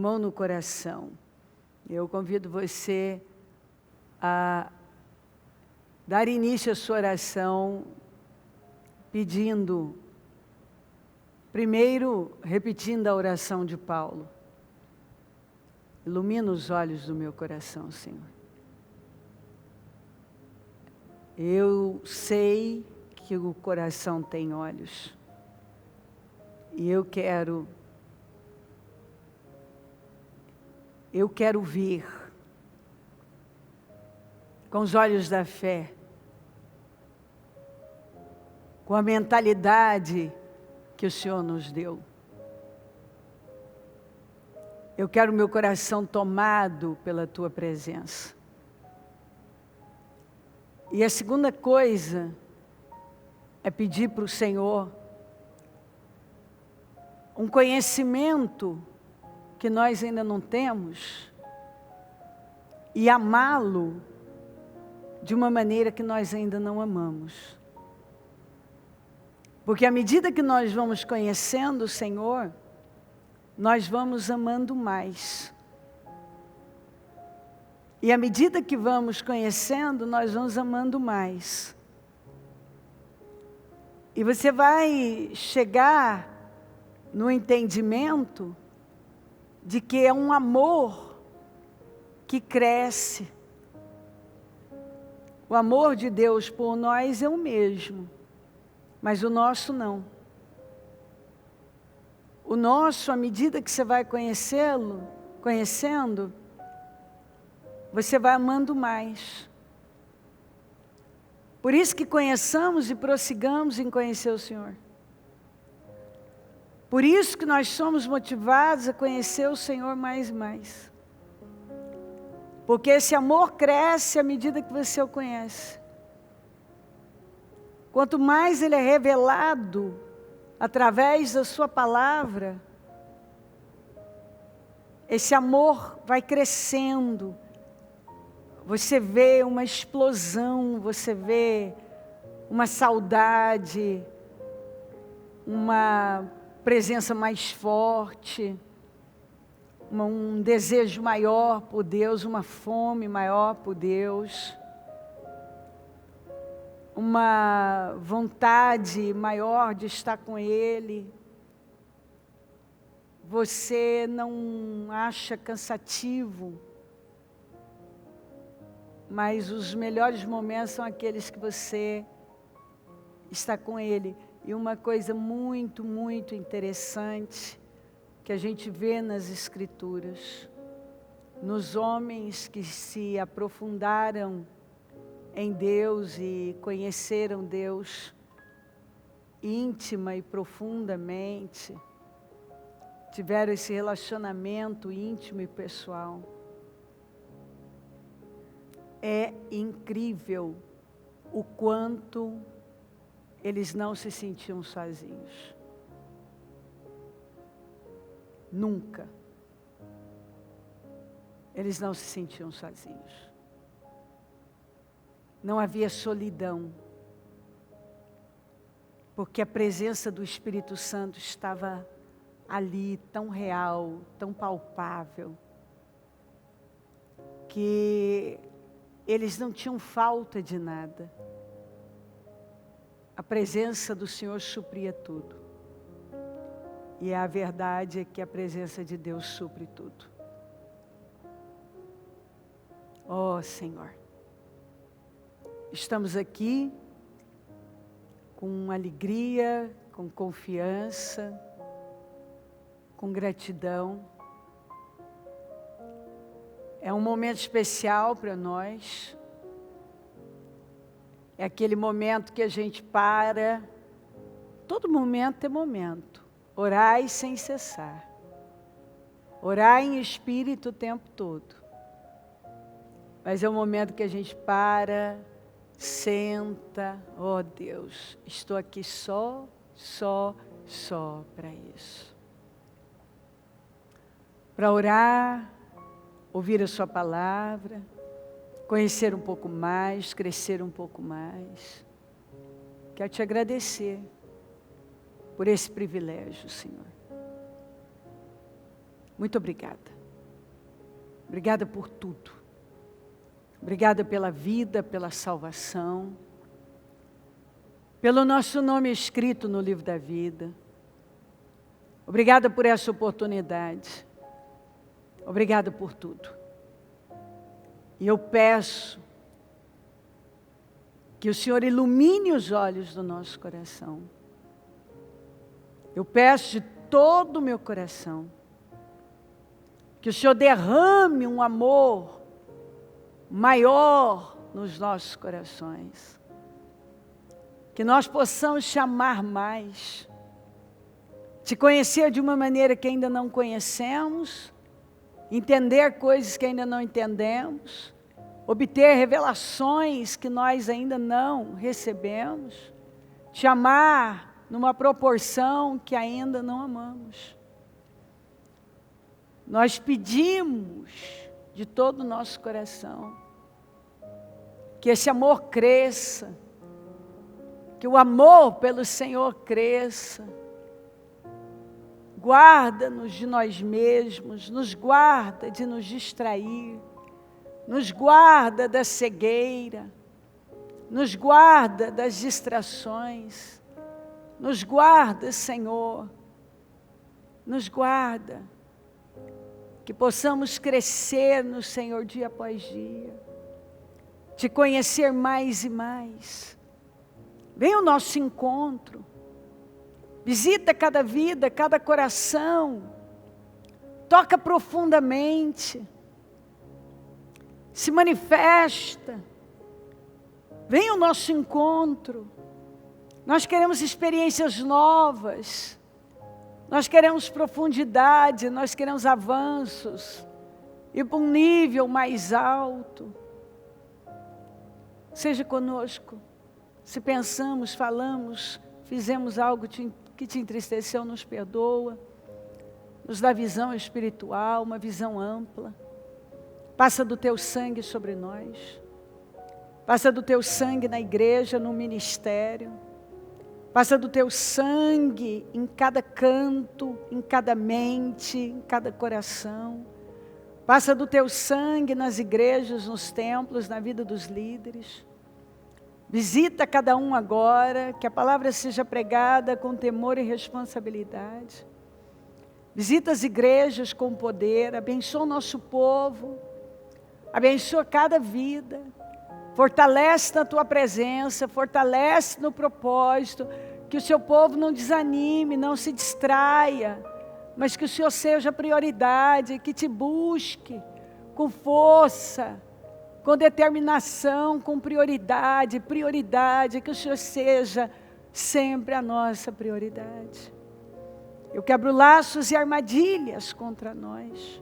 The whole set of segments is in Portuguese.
mão no coração. Eu convido você a dar início à sua oração pedindo, primeiro repetindo a oração de Paulo. Ilumina os olhos do meu coração, Senhor. Eu sei que o coração tem olhos. E eu quero ver com os olhos da fé, com a mentalidade que o Senhor nos deu. Eu quero meu coração tomado pela Tua presença. E a segunda coisa é pedir para o Senhor um conhecimento que nós ainda não temos e amá-lo de uma maneira que nós ainda não amamos. Porque à medida que nós vamos conhecendo o Senhor, nós vamos amando mais. E à medida que vamos conhecendo, nós vamos amando mais. E você vai chegar no entendimento de que é um amor que cresce. O amor de Deus por nós é o mesmo, mas o nosso não. O nosso, à medida que você vai conhecendo, você vai amando mais. Por isso que conheçamos e prossigamos em conhecer o Senhor. Por isso que nós somos motivados a conhecer o Senhor mais e mais. Porque esse amor cresce à medida que você o conhece. Quanto mais ele é revelado através da sua palavra, esse amor vai crescendo. Você vê uma explosão, você vê uma saudade, uma presença mais forte, um desejo maior por Deus, uma fome maior por Deus, uma vontade maior de estar com Ele. Você não acha cansativo, mas os melhores momentos são aqueles que você está com Ele. E uma coisa muito, muito interessante que a gente vê nas Escrituras, nos homens que se aprofundaram em Deus e conheceram Deus íntima e profundamente, tiveram esse relacionamento íntimo e pessoal. É incrível o quanto eles não se sentiam sozinhos. Nunca. Eles não se sentiam sozinhos. Não havia solidão. Porque a presença do Espírito Santo estava ali, tão real, tão palpável, que eles não tinham falta de nada. A presença do Senhor supria tudo. E a verdade é que a presença de Deus supre tudo. Oh, Senhor, estamos aqui com alegria, com confiança, com gratidão. É um momento especial para nós. É aquele momento que a gente para. Todo momento é momento. Orai sem cessar. Orai em espírito o tempo todo. Mas é um momento que a gente para, senta. Oh Deus, estou aqui só para isso. Para orar, ouvir a sua palavra, conhecer um pouco mais, crescer um pouco mais. Quero te agradecer por esse privilégio, Senhor. Muito obrigada. Obrigada por tudo. Obrigada pela vida, pela salvação, pelo nosso nome escrito no livro da vida. Obrigada por essa oportunidade. Obrigada por tudo. E eu peço que o Senhor ilumine os olhos do nosso coração. Eu peço de todo o meu coração que o Senhor derrame um amor maior nos nossos corações. Que nós possamos te amar mais, te conhecer de uma maneira que ainda não conhecemos, entender coisas que ainda não entendemos, obter revelações que nós ainda não recebemos, te amar numa proporção que ainda não amamos. Nós pedimos de todo o nosso coração que esse amor cresça, que o amor pelo Senhor cresça. Guarda-nos de nós mesmos, nos guarda de nos distrair, nos guarda da cegueira, nos guarda das distrações, nos guarda, Senhor, nos guarda, que possamos crescer no Senhor dia após dia, te conhecer mais e mais. Vem o nosso encontro, visita cada vida, cada coração, toca profundamente, se manifesta, vem o nosso encontro. Nós queremos experiências novas, nós queremos profundidade, nós queremos avanços, ir para um nível mais alto. Seja conosco, se pensamos, falamos, fizemos algo que te entristeceu, nos perdoa, nos dá visão espiritual, uma visão ampla. Passa do teu sangue sobre nós, passa do teu sangue na igreja, no ministério, passa do teu sangue em cada canto, em cada mente, em cada coração. Passa do teu sangue nas igrejas, nos templos, na vida dos líderes. Visita cada um agora, que a palavra seja pregada com temor e responsabilidade. Visita as igrejas com poder, abençoa o nosso povo, abençoa cada vida. Fortalece na tua presença, fortalece no propósito, que o seu povo não desanime, não se distraia, mas que o Senhor seja a prioridade, que te busque com força, com determinação, com prioridade, que o Senhor seja sempre a nossa prioridade. Eu quebro laços e armadilhas contra nós.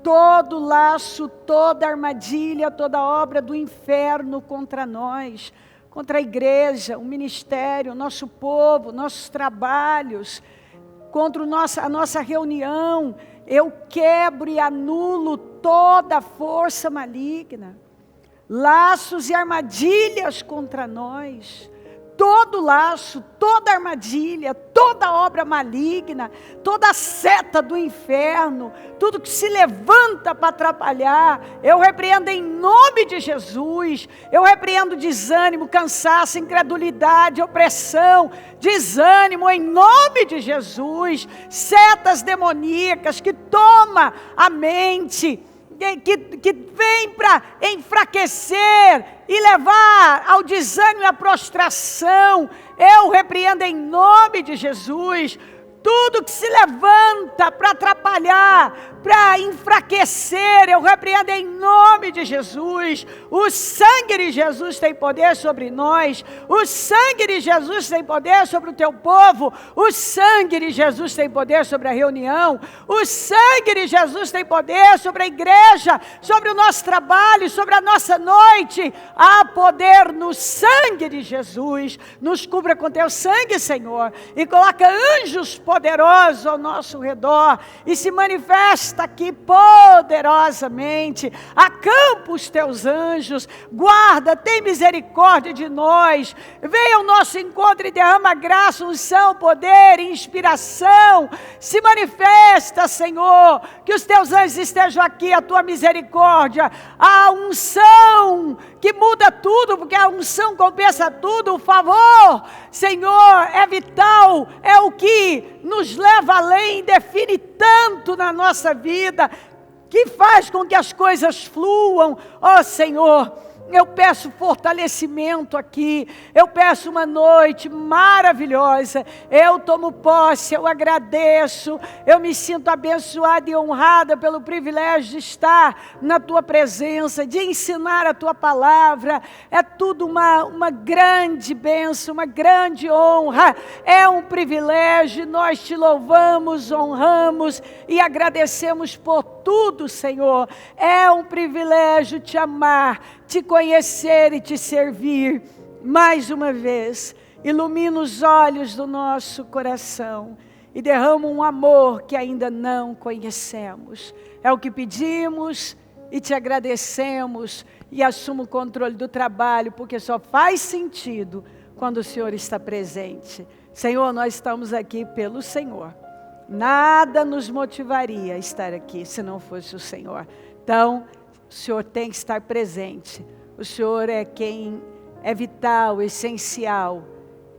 Todo laço, toda armadilha, toda obra do inferno contra nós, contra a igreja, o ministério, o nosso povo, nossos trabalhos, contra a nossa reunião. Eu quebro e anulo toda força maligna, laços e armadilhas contra nós. Todo laço, toda armadilha, toda obra maligna, toda seta do inferno, tudo que se levanta para atrapalhar, eu repreendo em nome de Jesus. Eu repreendo desânimo, cansaço, incredulidade, opressão, desânimo em nome de Jesus. Setas demoníacas que tomam a mente, que vem para enfraquecer e levar ao desânimo e à prostração, eu repreendo em nome de Jesus. Tudo que se levanta para atrapalhar, para enfraquecer, eu repreendo em nome de Jesus. O sangue de Jesus tem poder sobre nós. O sangue de Jesus tem poder sobre o teu povo. O sangue de Jesus tem poder sobre a reunião. O sangue de Jesus tem poder sobre a igreja, sobre o nosso trabalho, sobre a nossa noite. Há poder no sangue de Jesus. Nos cubra com teu sangue, Senhor, e coloca anjos poderosos poderoso ao nosso redor e se manifesta aqui poderosamente. Acampa os teus anjos, guarda, tem misericórdia de nós. Venha ao nosso encontro e derrama graça, unção, poder, inspiração. Se manifesta, Senhor, que os teus anjos estejam aqui, a tua misericórdia, a unção que muda tudo, porque a unção compensa tudo, o favor, Senhor, é vital, é o que nos leva além, define tanto na nossa vida, que faz com que as coisas fluam. Ó Senhor, eu peço fortalecimento aqui, eu peço uma noite maravilhosa, eu tomo posse, eu agradeço, eu me sinto abençoada e honrada pelo privilégio de estar na Tua presença, de ensinar a Tua palavra, é tudo uma grande bênção, uma grande honra, é um privilégio, nós Te louvamos, honramos e agradecemos por tudo, Senhor, é um privilégio Te amar, Te conhecer e Te servir. Mais uma vez, ilumina os olhos do nosso coração e derrama um amor que ainda não conhecemos. É o que pedimos e Te agradecemos, e assuma o controle do trabalho, porque só faz sentido quando o Senhor está presente. Senhor, nós estamos aqui pelo Senhor. Nada nos motivaria a estar aqui se não fosse o Senhor. Então, o Senhor tem que estar presente. O Senhor é quem é vital, essencial.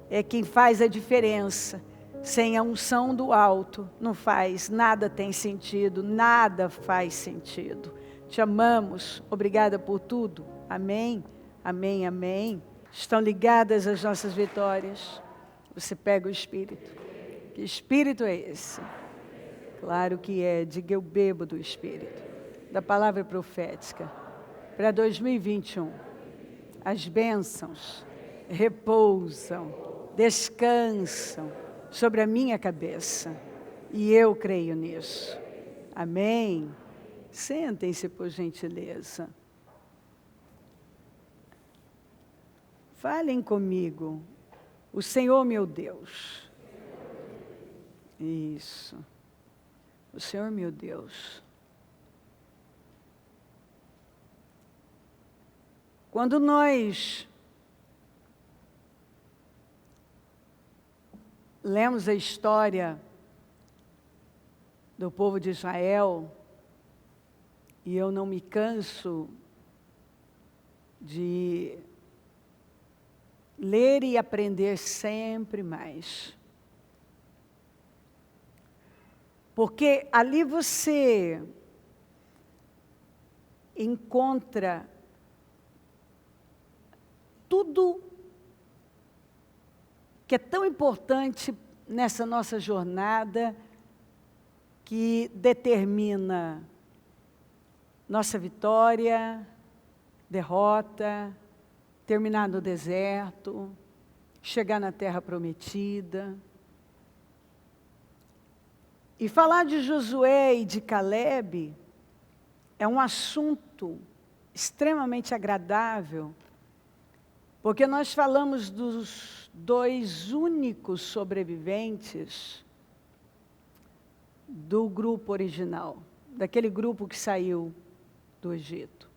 É quem faz a diferença. Sem a unção do alto, não faz, nada tem sentido, nada faz sentido. Te amamos, obrigada por tudo. Amém, amém, amém. Estão ligadas as nossas vitórias. Você pega o Espírito. Que Espírito é esse? Claro que é, diga eu bebo do Espírito. Da palavra profética. Para 2021. As bênçãos repousam, descansam sobre a minha cabeça. E eu creio nisso. Amém. Sentem-se, por gentileza. Falem comigo. O Senhor meu Deus. Isso. O Senhor meu Deus. Quando nós lemos a história do povo de Israel, e eu não me canso de ler e aprender sempre mais. Porque ali você encontra tudo que é tão importante nessa nossa jornada, que determina nossa vitória, derrota, terminar no deserto, chegar na terra prometida. E falar de Josué e de Calebe é um assunto extremamente agradável, porque nós falamos dos dois únicos sobreviventes do grupo original, daquele grupo que saiu do Egito.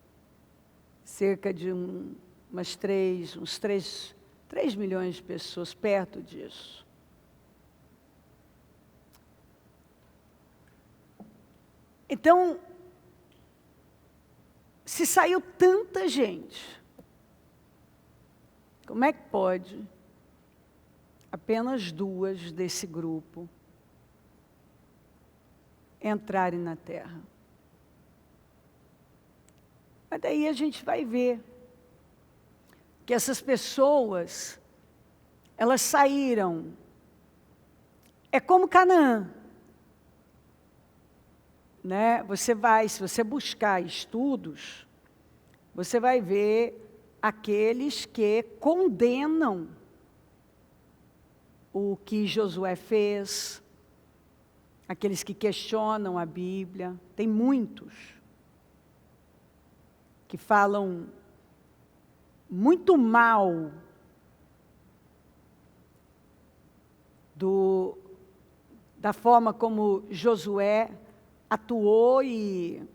Cerca de uns 3 milhões de pessoas, perto disso. Então, se saiu tanta gente, como é que pode apenas 2 desse grupo entrarem na terra? Mas daí a gente vai ver que essas pessoas, elas saíram, é como Canaã. Né? Se você buscar estudos, você vai ver aqueles que condenam o que Josué fez, aqueles que questionam a Bíblia, tem muitos que falam muito mal da forma como Josué atuou e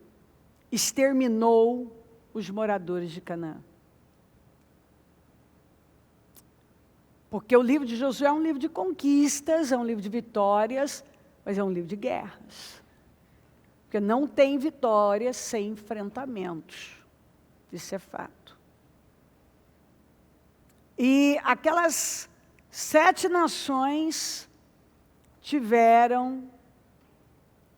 exterminou os moradores de Canaã. Porque o livro de Josué é um livro de conquistas, é um livro de vitórias, mas é um livro de guerras. Porque não tem vitória sem enfrentamentos. Isso é fato. E aquelas 7 nações tiveram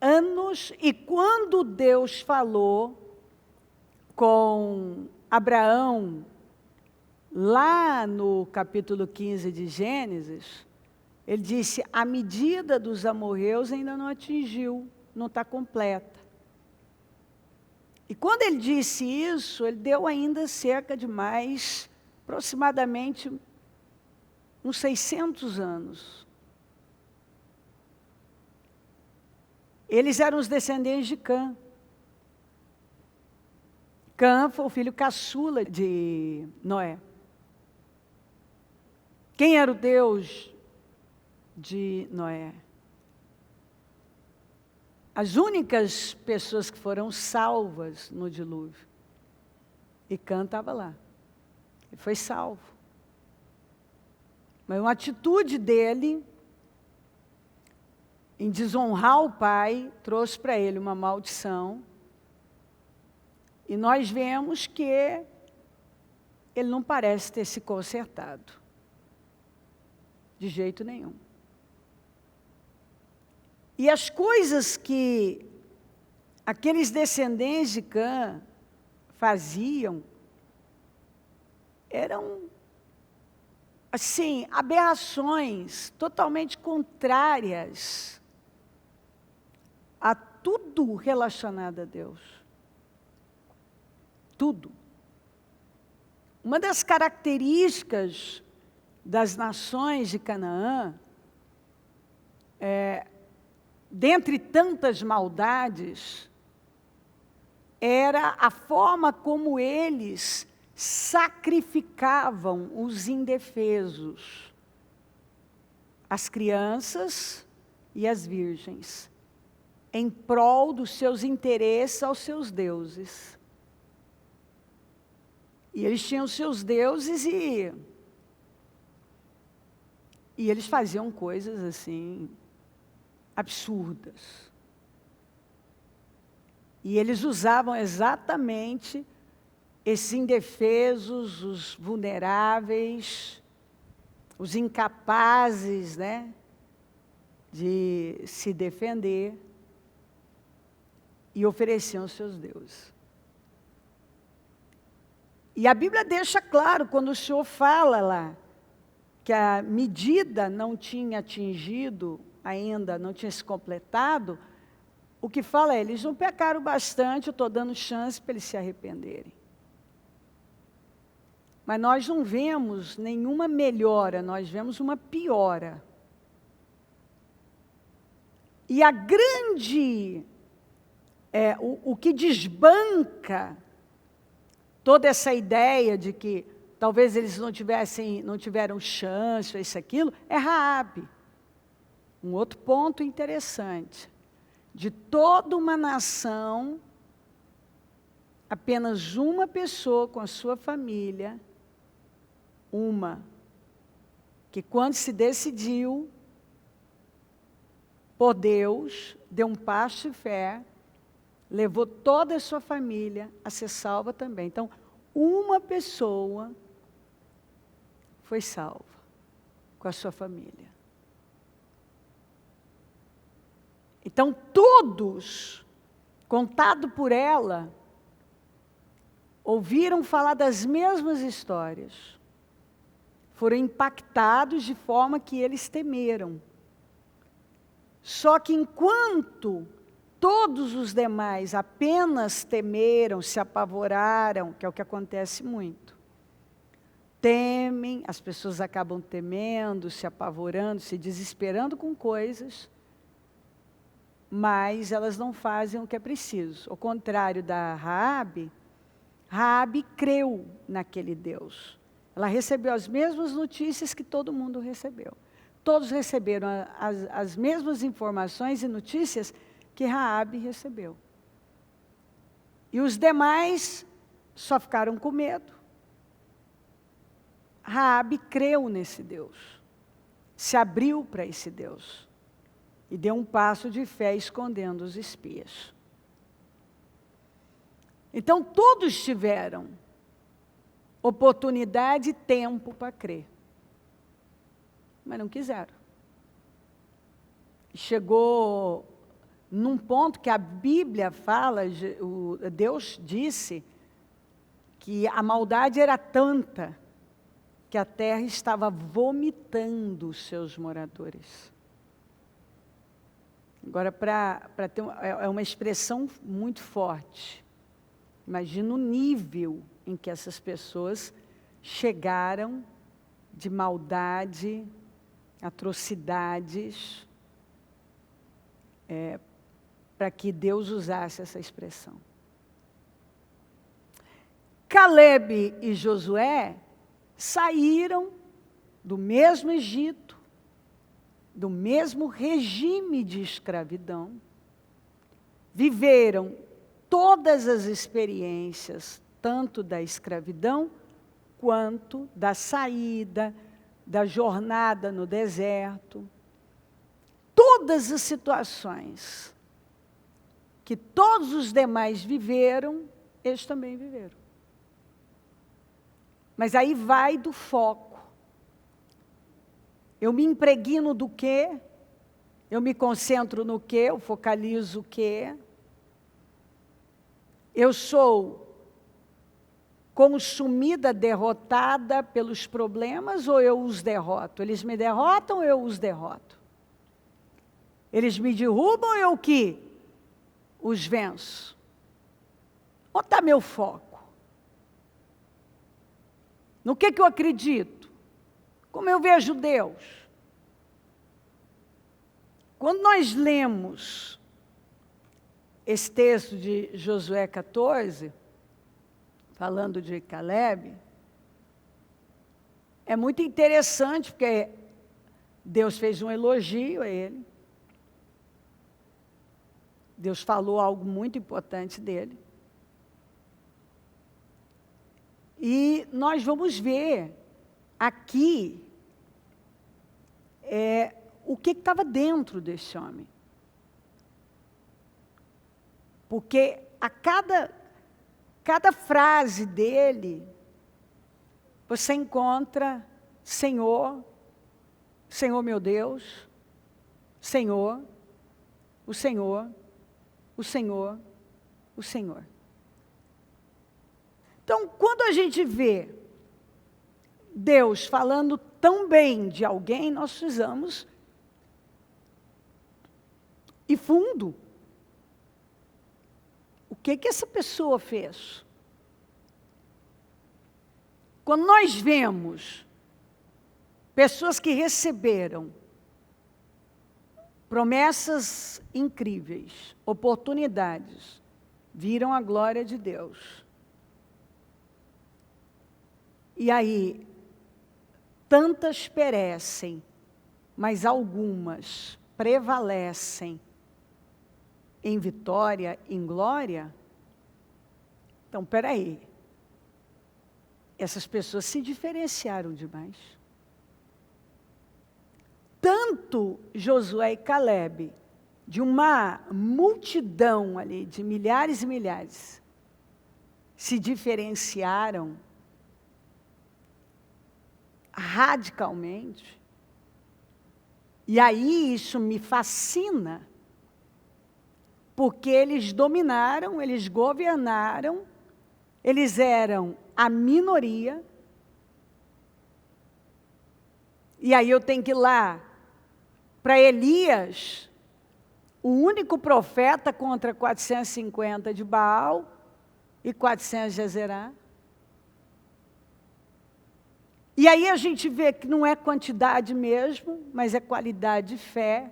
anos, e quando Deus falou com Abraão, lá no capítulo 15 de Gênesis, ele disse, a medida dos amorreus ainda não atingiu, não está completa. E quando ele disse isso, ele deu ainda cerca de mais, aproximadamente, uns 600 anos. Eles eram os descendentes de Cã. Cã foi o filho caçula de Noé. Quem era o Deus de Noé? As únicas pessoas que foram salvas no dilúvio. E Cã estava lá. Ele foi salvo. Mas uma atitude dele em desonrar o pai trouxe para ele uma maldição. E nós vemos que ele não parece ter se consertado. De jeito nenhum. E as coisas que aqueles descendentes de Cã faziam eram, assim, aberrações totalmente contrárias a tudo relacionado a Deus. Tudo. Uma das características das nações de Canaã, dentre tantas maldades, era a forma como eles sacrificavam os indefesos, as crianças e as virgens, em prol dos seus interesses aos seus deuses. E eles tinham seus deuses e eles faziam coisas assim, absurdas. E eles usavam exatamente esses indefesos, os vulneráveis, os incapazes, né, de se defender, e ofereciam os seus deuses. E a Bíblia deixa claro, quando o Senhor fala lá, que a medida não tinha atingido ainda, não tinha se completado, o que fala é, eles não pecaram bastante, eu estou dando chance para eles se arrependerem. Mas nós não vemos nenhuma melhora, nós vemos uma piora. E a grande, o que desbanca toda essa ideia de que talvez eles não tiveram chance, isso, aquilo, é Raabe. Um outro ponto interessante. De toda uma nação, apenas uma pessoa com a sua família, que quando se decidiu por Deus, deu um passo de fé, levou toda a sua família a ser salva também. Então, uma pessoa foi salva com a sua família. Então, todos, contado por ela, ouviram falar das mesmas histórias. Foram impactados de forma que eles temeram. Só que enquanto todos os demais apenas temeram, se apavoraram, que é o que acontece muito. Temem, as pessoas acabam temendo, se apavorando, se desesperando com coisas, mas elas não fazem o que é preciso. Ao contrário da Raabe, Raabe creu naquele Deus. Ela recebeu as mesmas notícias que todo mundo recebeu. todos receberam as mesmas informações e notícias que Raabe recebeu. E os demais só ficaram com medo. Raabe creu nesse Deus, se abriu para esse Deus e deu um passo de fé escondendo os espias. Então todos tiveram oportunidade e tempo para crer, mas não quiseram. Chegou num ponto que a Bíblia fala, Deus disse que a maldade era tanta que a terra estava vomitando os seus moradores. Agora, é uma expressão muito forte. Imagina o nível em que essas pessoas chegaram de maldade, atrocidades, para que Deus usasse essa expressão. Calebe e Josué saíram do mesmo Egito, do mesmo regime de escravidão, viveram todas as experiências, tanto da escravidão, quanto da saída, da jornada no deserto. Todas as situações que todos os demais viveram, eles também viveram. Mas aí vai do foco. Eu me impregno do quê? Eu me concentro no quê? Eu focalizo o quê? Eu sou consumida, derrotada pelos problemas ou eu os derroto? Eles me derrotam ou eu os derroto? Eles me derrubam ou eu que os venço? Onde está meu foco? No que eu acredito? Como eu vejo Deus? Quando nós lemos esse texto de Josué 14, falando de Calebe, é muito interessante, porque Deus fez um elogio a ele. Deus falou algo muito importante dele. E nós vamos ver aqui o que estava dentro desse homem. Porque a cada frase dele, você encontra Senhor, Senhor meu Deus, Senhor, o Senhor, o Senhor, o Senhor. Então, quando a gente vê Deus falando tão bem de alguém, nós precisamos ir fundo. O que essa pessoa fez? Quando nós vemos pessoas que receberam promessas incríveis, oportunidades, viram a glória de Deus. E aí, tantas perecem, mas algumas prevalecem em vitória, em glória. Então, espera aí. Essas pessoas se diferenciaram demais. Tanto Josué e Calebe, de uma multidão ali, de milhares e milhares, se diferenciaram radicalmente. E aí isso me fascina, porque eles dominaram, eles governaram, eles eram a minoria. E aí eu tenho que ir lá para Elias, o único profeta contra 450 de Baal e 400 de Jezerá. E aí a gente vê que não é quantidade mesmo, mas é qualidade de fé.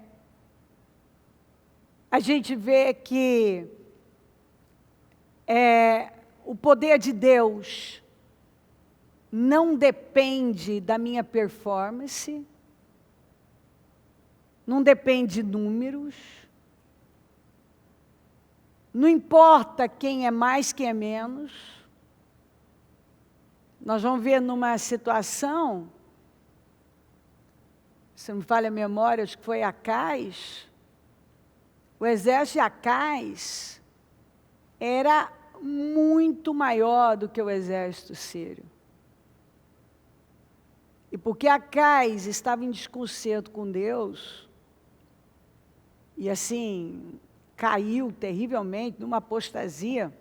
A gente vê que o poder de Deus não depende da minha performance, não depende de números, não importa quem é mais, quem é menos. Nós vamos ver numa situação, se não me falha a memória, acho que foi Acais, o exército de Acais era muito maior do que o exército sírio. E porque Acais estava em desconcerto com Deus, e assim, caiu terrivelmente numa apostasia,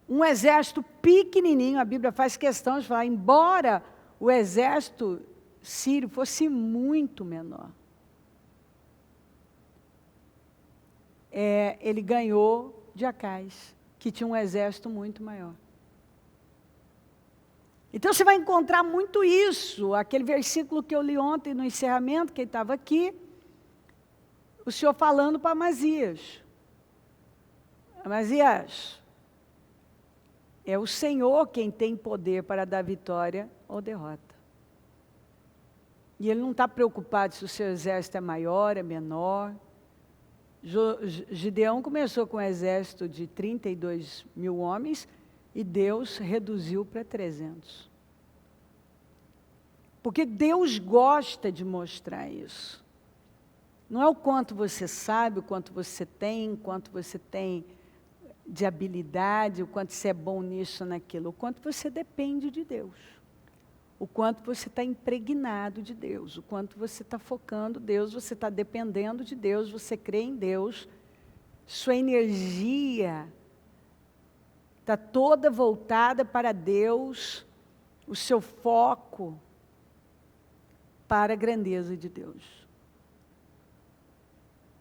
um exército pequenininho, a Bíblia faz questão de falar, embora o exército sírio fosse muito menor, ele ganhou de Acais, que tinha um exército muito maior. Então você vai encontrar muito isso, aquele versículo que eu li ontem no encerramento, quem estava aqui, o Senhor falando para Amazias. Amazias, é o Senhor quem tem poder para dar vitória ou derrota. E Ele não está preocupado se o seu exército é maior, é menor. Gideão começou com um exército de 32 mil homens e Deus reduziu para 300. Porque Deus gosta de mostrar isso. Não é o quanto você sabe, o quanto você tem de habilidade, o quanto você é bom nisso, naquilo, o quanto você depende de Deus. O quanto você está impregnado de Deus, o quanto você está focando em Deus, você está dependendo de Deus, você crê em Deus, sua energia está toda voltada para Deus, o seu foco para a grandeza de Deus.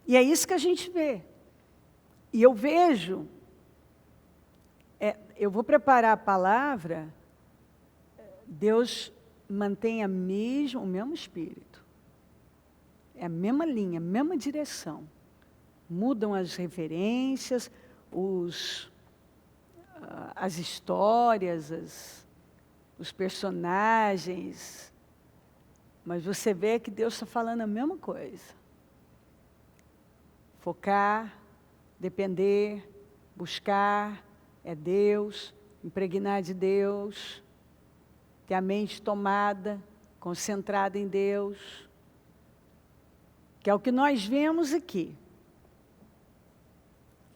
E é isso que a gente vê. E eu vejo, eu vou preparar a palavra, Deus mantém o mesmo espírito. É a mesma linha, a mesma direção. Mudam as referências, as histórias, os personagens. Mas você vê que Deus está falando a mesma coisa. Focar, depender, buscar, é Deus, impregnar de Deus, ter a mente tomada, concentrada em Deus, que é o que nós vemos aqui.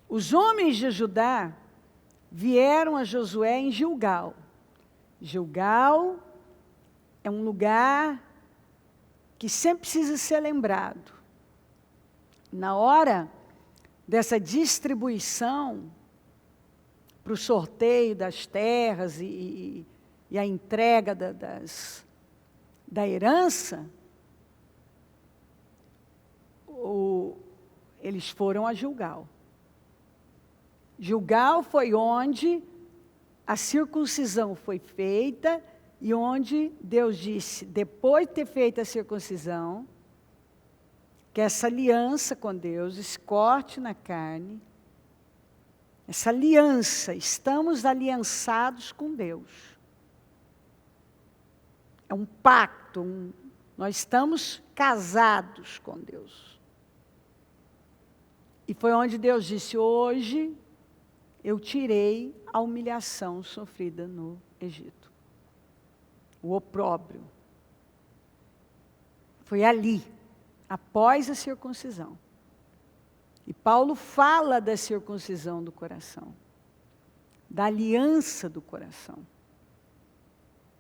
Os homens de Judá vieram a Josué em Gilgal. Gilgal é um lugar que sempre precisa ser lembrado. Na hora dessa distribuição para o sorteio das terras e a entrega da herança, eles foram a Gilgal. Gilgal foi onde a circuncisão foi feita e onde Deus disse, depois de ter feito a circuncisão, que essa aliança com Deus, esse corte na carne, essa aliança, estamos aliançados com Deus. É um pacto, nós estamos casados com Deus. E foi onde Deus disse, hoje eu tirei a humilhação sofrida no Egito. O opróbrio. Foi ali, após a circuncisão. E Paulo fala da circuncisão do coração, da aliança do coração.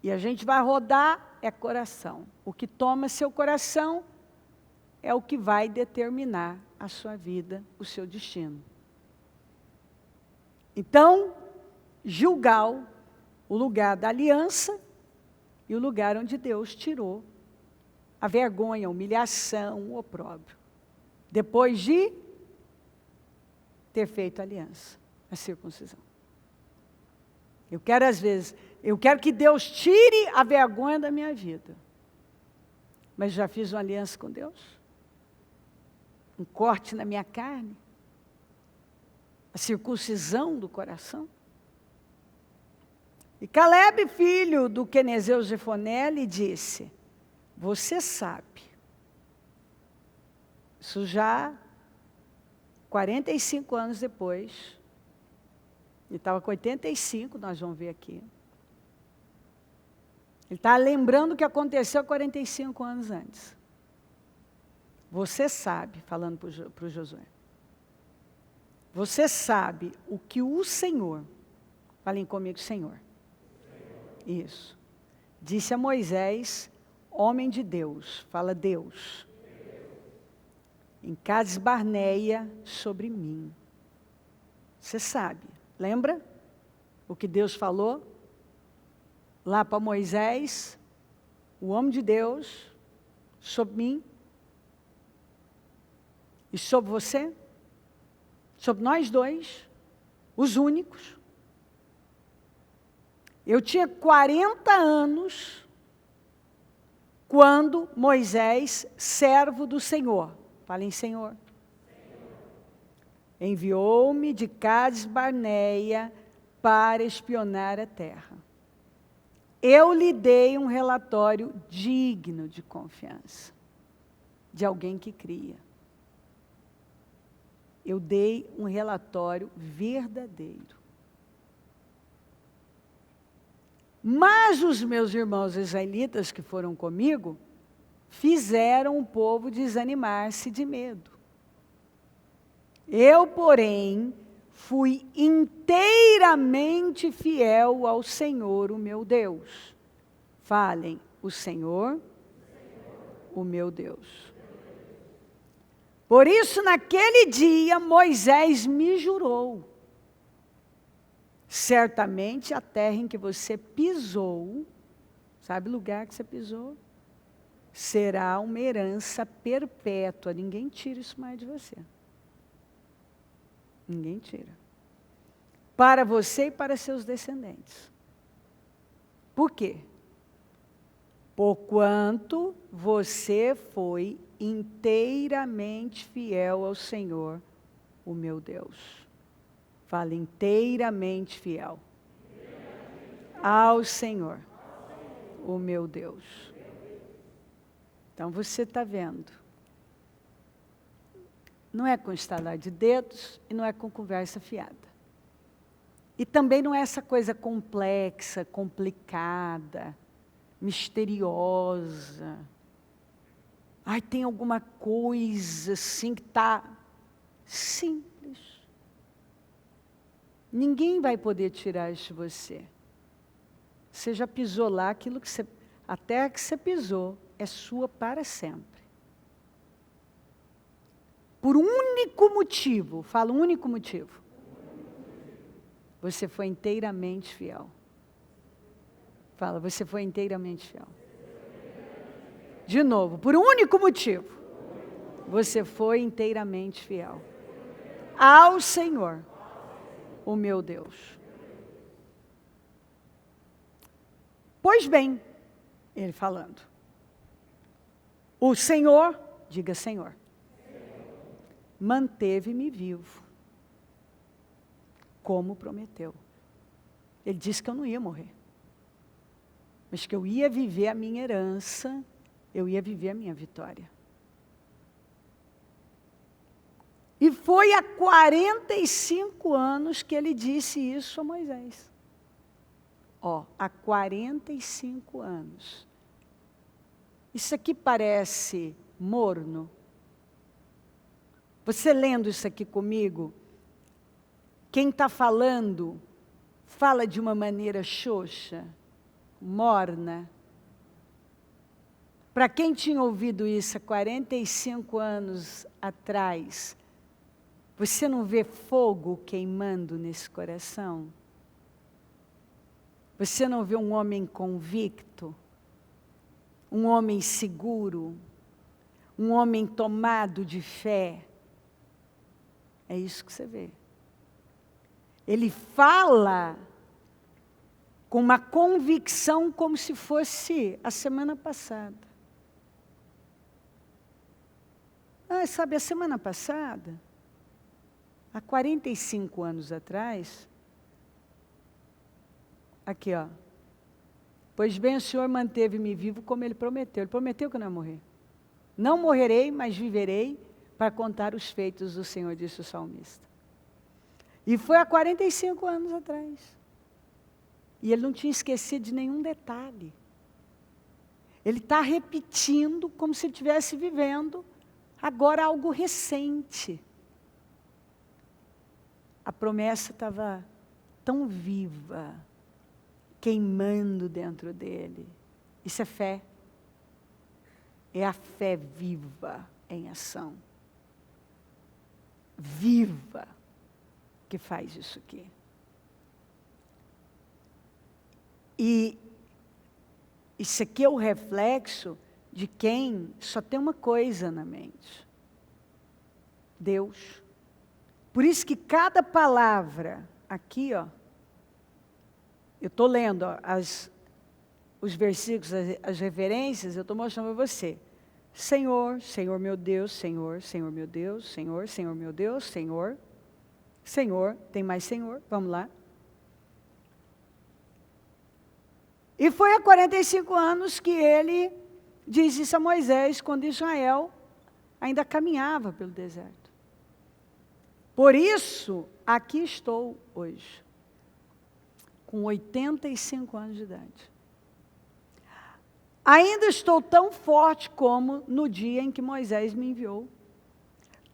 E a gente vai rodar, é coração. O que toma seu coração é o que vai determinar a sua vida, o seu destino. Então, Gilgal, o lugar da aliança e o lugar onde Deus tirou a vergonha, a humilhação, o opróbrio. Depois de ter feito a aliança, a circuncisão. Eu quero que Deus tire a vergonha da minha vida. Mas já fiz uma aliança com Deus? Um corte na minha carne? A circuncisão do coração? E Caleb, filho do quenezeu Jefoné, lhe disse, você sabe Isso já 45 anos depois. Ele estava com 85, nós vamos ver aqui. Ele está lembrando o que aconteceu 45 anos antes. Você sabe, falando para o Josué, você sabe o que o Senhor, falem comigo, Senhor. Isso. Disse a Moisés, homem de Deus, fala Deus. Em Cades Barneia sobre mim. Você sabe, lembra o que Deus falou? Lá para Moisés, o homem de Deus, sobre mim. E sobre você? Sobre nós dois, os únicos. Eu tinha 40 anos quando Moisés, servo do Senhor, falem Senhor, enviou-me de Cades Barneia para espionar a terra. Eu lhe dei um relatório digno de confiança, de alguém que cria. Eu dei um relatório verdadeiro. Mas os meus irmãos israelitas que foram comigo, fizeram o povo desanimar-se de medo. Eu, porém, fui inteiramente fiel ao Senhor, o meu Deus. Falem, o Senhor, o meu Deus. Por isso, naquele dia, Moisés me jurou. Certamente a terra em que você pisou, sabe o lugar que você pisou? Será uma herança perpétua. Ninguém tira isso mais de você. Ninguém tira. Para você e para seus descendentes. Por quê? Porquanto você foi inteiramente fiel ao Senhor, o meu Deus. Fala, inteiramente fiel ao Senhor, o meu Deus. Então você está vendo. Não é com estalar de dedos e não é com conversa fiada. E também não é essa coisa complexa, complicada, misteriosa. Ai, tem alguma coisa assim que está simples. Ninguém vai poder tirar isso de você. Você já pisou lá, aquilo que você, a terra que você pisou é sua para sempre. Por um único motivo, fala um único motivo. Você foi inteiramente fiel. Fala, você foi inteiramente fiel. De novo, por um único motivo. Você foi inteiramente fiel. Ao Senhor, o meu Deus. Pois bem, ele falando. O Senhor, diga Senhor, manteve-me vivo, como prometeu. Ele disse que eu não ia morrer, mas que eu ia viver a minha herança, eu ia viver a minha vitória. E foi há 45 anos que ele disse isso a Moisés. Ó, há 45 anos. Isso aqui parece morno. Você lendo isso aqui comigo, quem está falando, fala de uma maneira xoxa, morna. Para quem tinha ouvido isso há 45 anos atrás, você não vê fogo queimando nesse coração? Você não vê um homem convicto? Um homem seguro? Um homem tomado de fé? É isso que você vê. Ele fala com uma convicção como se fosse a semana passada. Ah, sabe, a semana passada, há 45 anos atrás, aqui ó, pois bem o Senhor manteve-me vivo como Ele prometeu. Ele prometeu que eu não ia morrer. Não morrerei, mas viverei para contar os feitos do Senhor, disse o salmista. E foi há 45 anos atrás. E ele não tinha esquecido de nenhum detalhe. Ele está repetindo como se ele estivesse vivendo agora algo recente. A promessa estava tão viva, queimando dentro dele. Isso é fé. É a fé viva em ação. Viva que faz isso aqui. E isso aqui é o reflexo de quem só tem uma coisa na mente. Deus. Por isso que cada palavra, aqui, ó, eu estou lendo ó, os versículos, as referências, eu estou mostrando para você. Senhor, Senhor meu Deus, Senhor, Senhor meu Deus, Senhor, Senhor meu Deus, Senhor, Senhor, tem mais Senhor, vamos lá. E foi há 45 anos que ele diz isso a Moisés, quando Israel ainda caminhava pelo deserto. Por isso, aqui estou hoje, com 85 anos de idade. Ainda estou tão forte como no dia em que Moisés me enviou.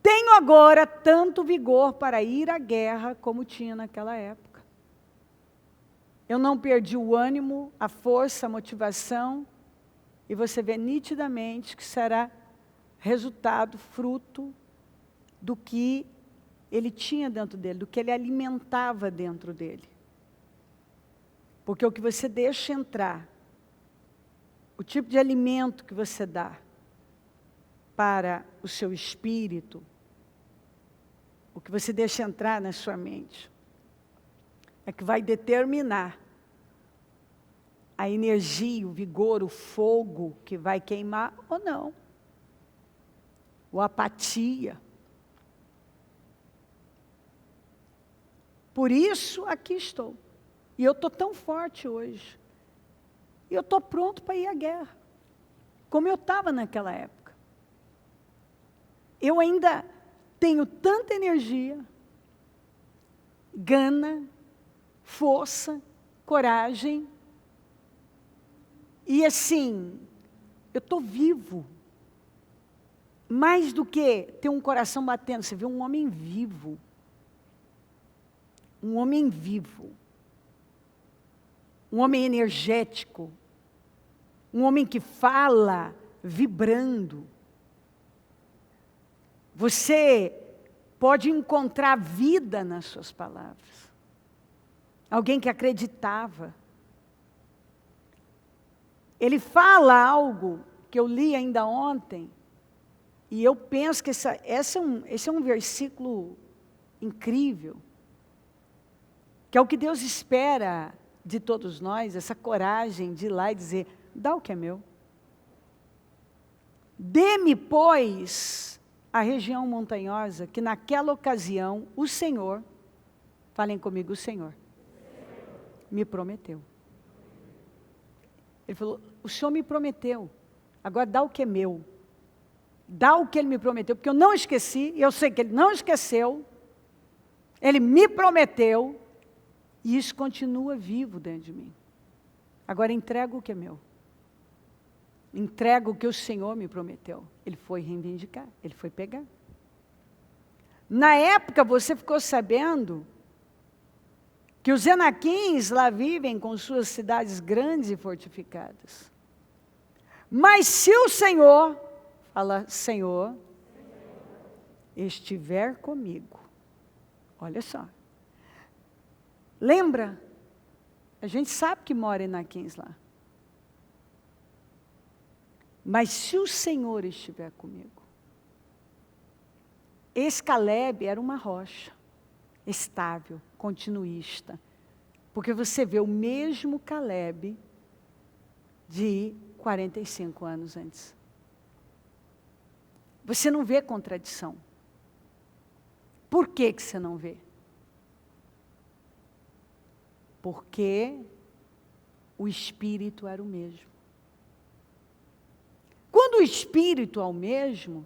Tenho agora tanto vigor para ir à guerra como tinha naquela época. Eu não perdi o ânimo, a força, a motivação, e você vê nitidamente que será resultado, fruto do que ele tinha dentro dele, do que ele alimentava dentro dele. Porque o que você deixa entrar, o tipo de alimento que você dá para o seu espírito, o que você deixa entrar na sua mente, é que vai determinar a energia, o vigor, o fogo que vai queimar ou não. Ou apatia. Por isso, aqui estou. E eu estou tão forte hoje. E eu estou pronto para ir à guerra. Como eu estava naquela época. Eu ainda tenho tanta energia, gana, força, coragem. E assim, eu estou vivo. Mais do que ter um coração batendo, você vê um homem vivo. Um homem vivo. Um homem energético. Um homem que fala vibrando. Você pode encontrar vida nas suas palavras. Alguém que acreditava. Ele fala algo que eu li ainda ontem, e eu penso que esse é um versículo incrível, que é o que Deus espera de todos nós, essa coragem de ir lá e dizer, dá o que é meu. Dê-me, pois, a região montanhosa, que naquela ocasião o Senhor, falem comigo, o Senhor, me prometeu. Ele falou, o Senhor me prometeu, agora dá o que é meu. Dá o que Ele me prometeu, porque eu não esqueci, e eu sei que Ele não esqueceu, Ele me prometeu, e isso continua vivo dentro de mim. Agora entrega o que é meu. Entrega o que o Senhor me prometeu. Ele foi reivindicar, Ele foi pegar. Na época você ficou sabendo que os Enaquins lá vivem com suas cidades grandes e fortificadas. Mas se o Senhor, fala, Senhor, estiver comigo, olha só. Lembra? A gente sabe que mora Enaquins lá. Mas se o Senhor estiver comigo, esse Caleb era uma rocha, estável, continuista. Porque você vê o mesmo Caleb de 45 anos antes. Você não vê contradição. Por que que você não vê? Porque o Espírito era o mesmo. Quando o Espírito é o mesmo,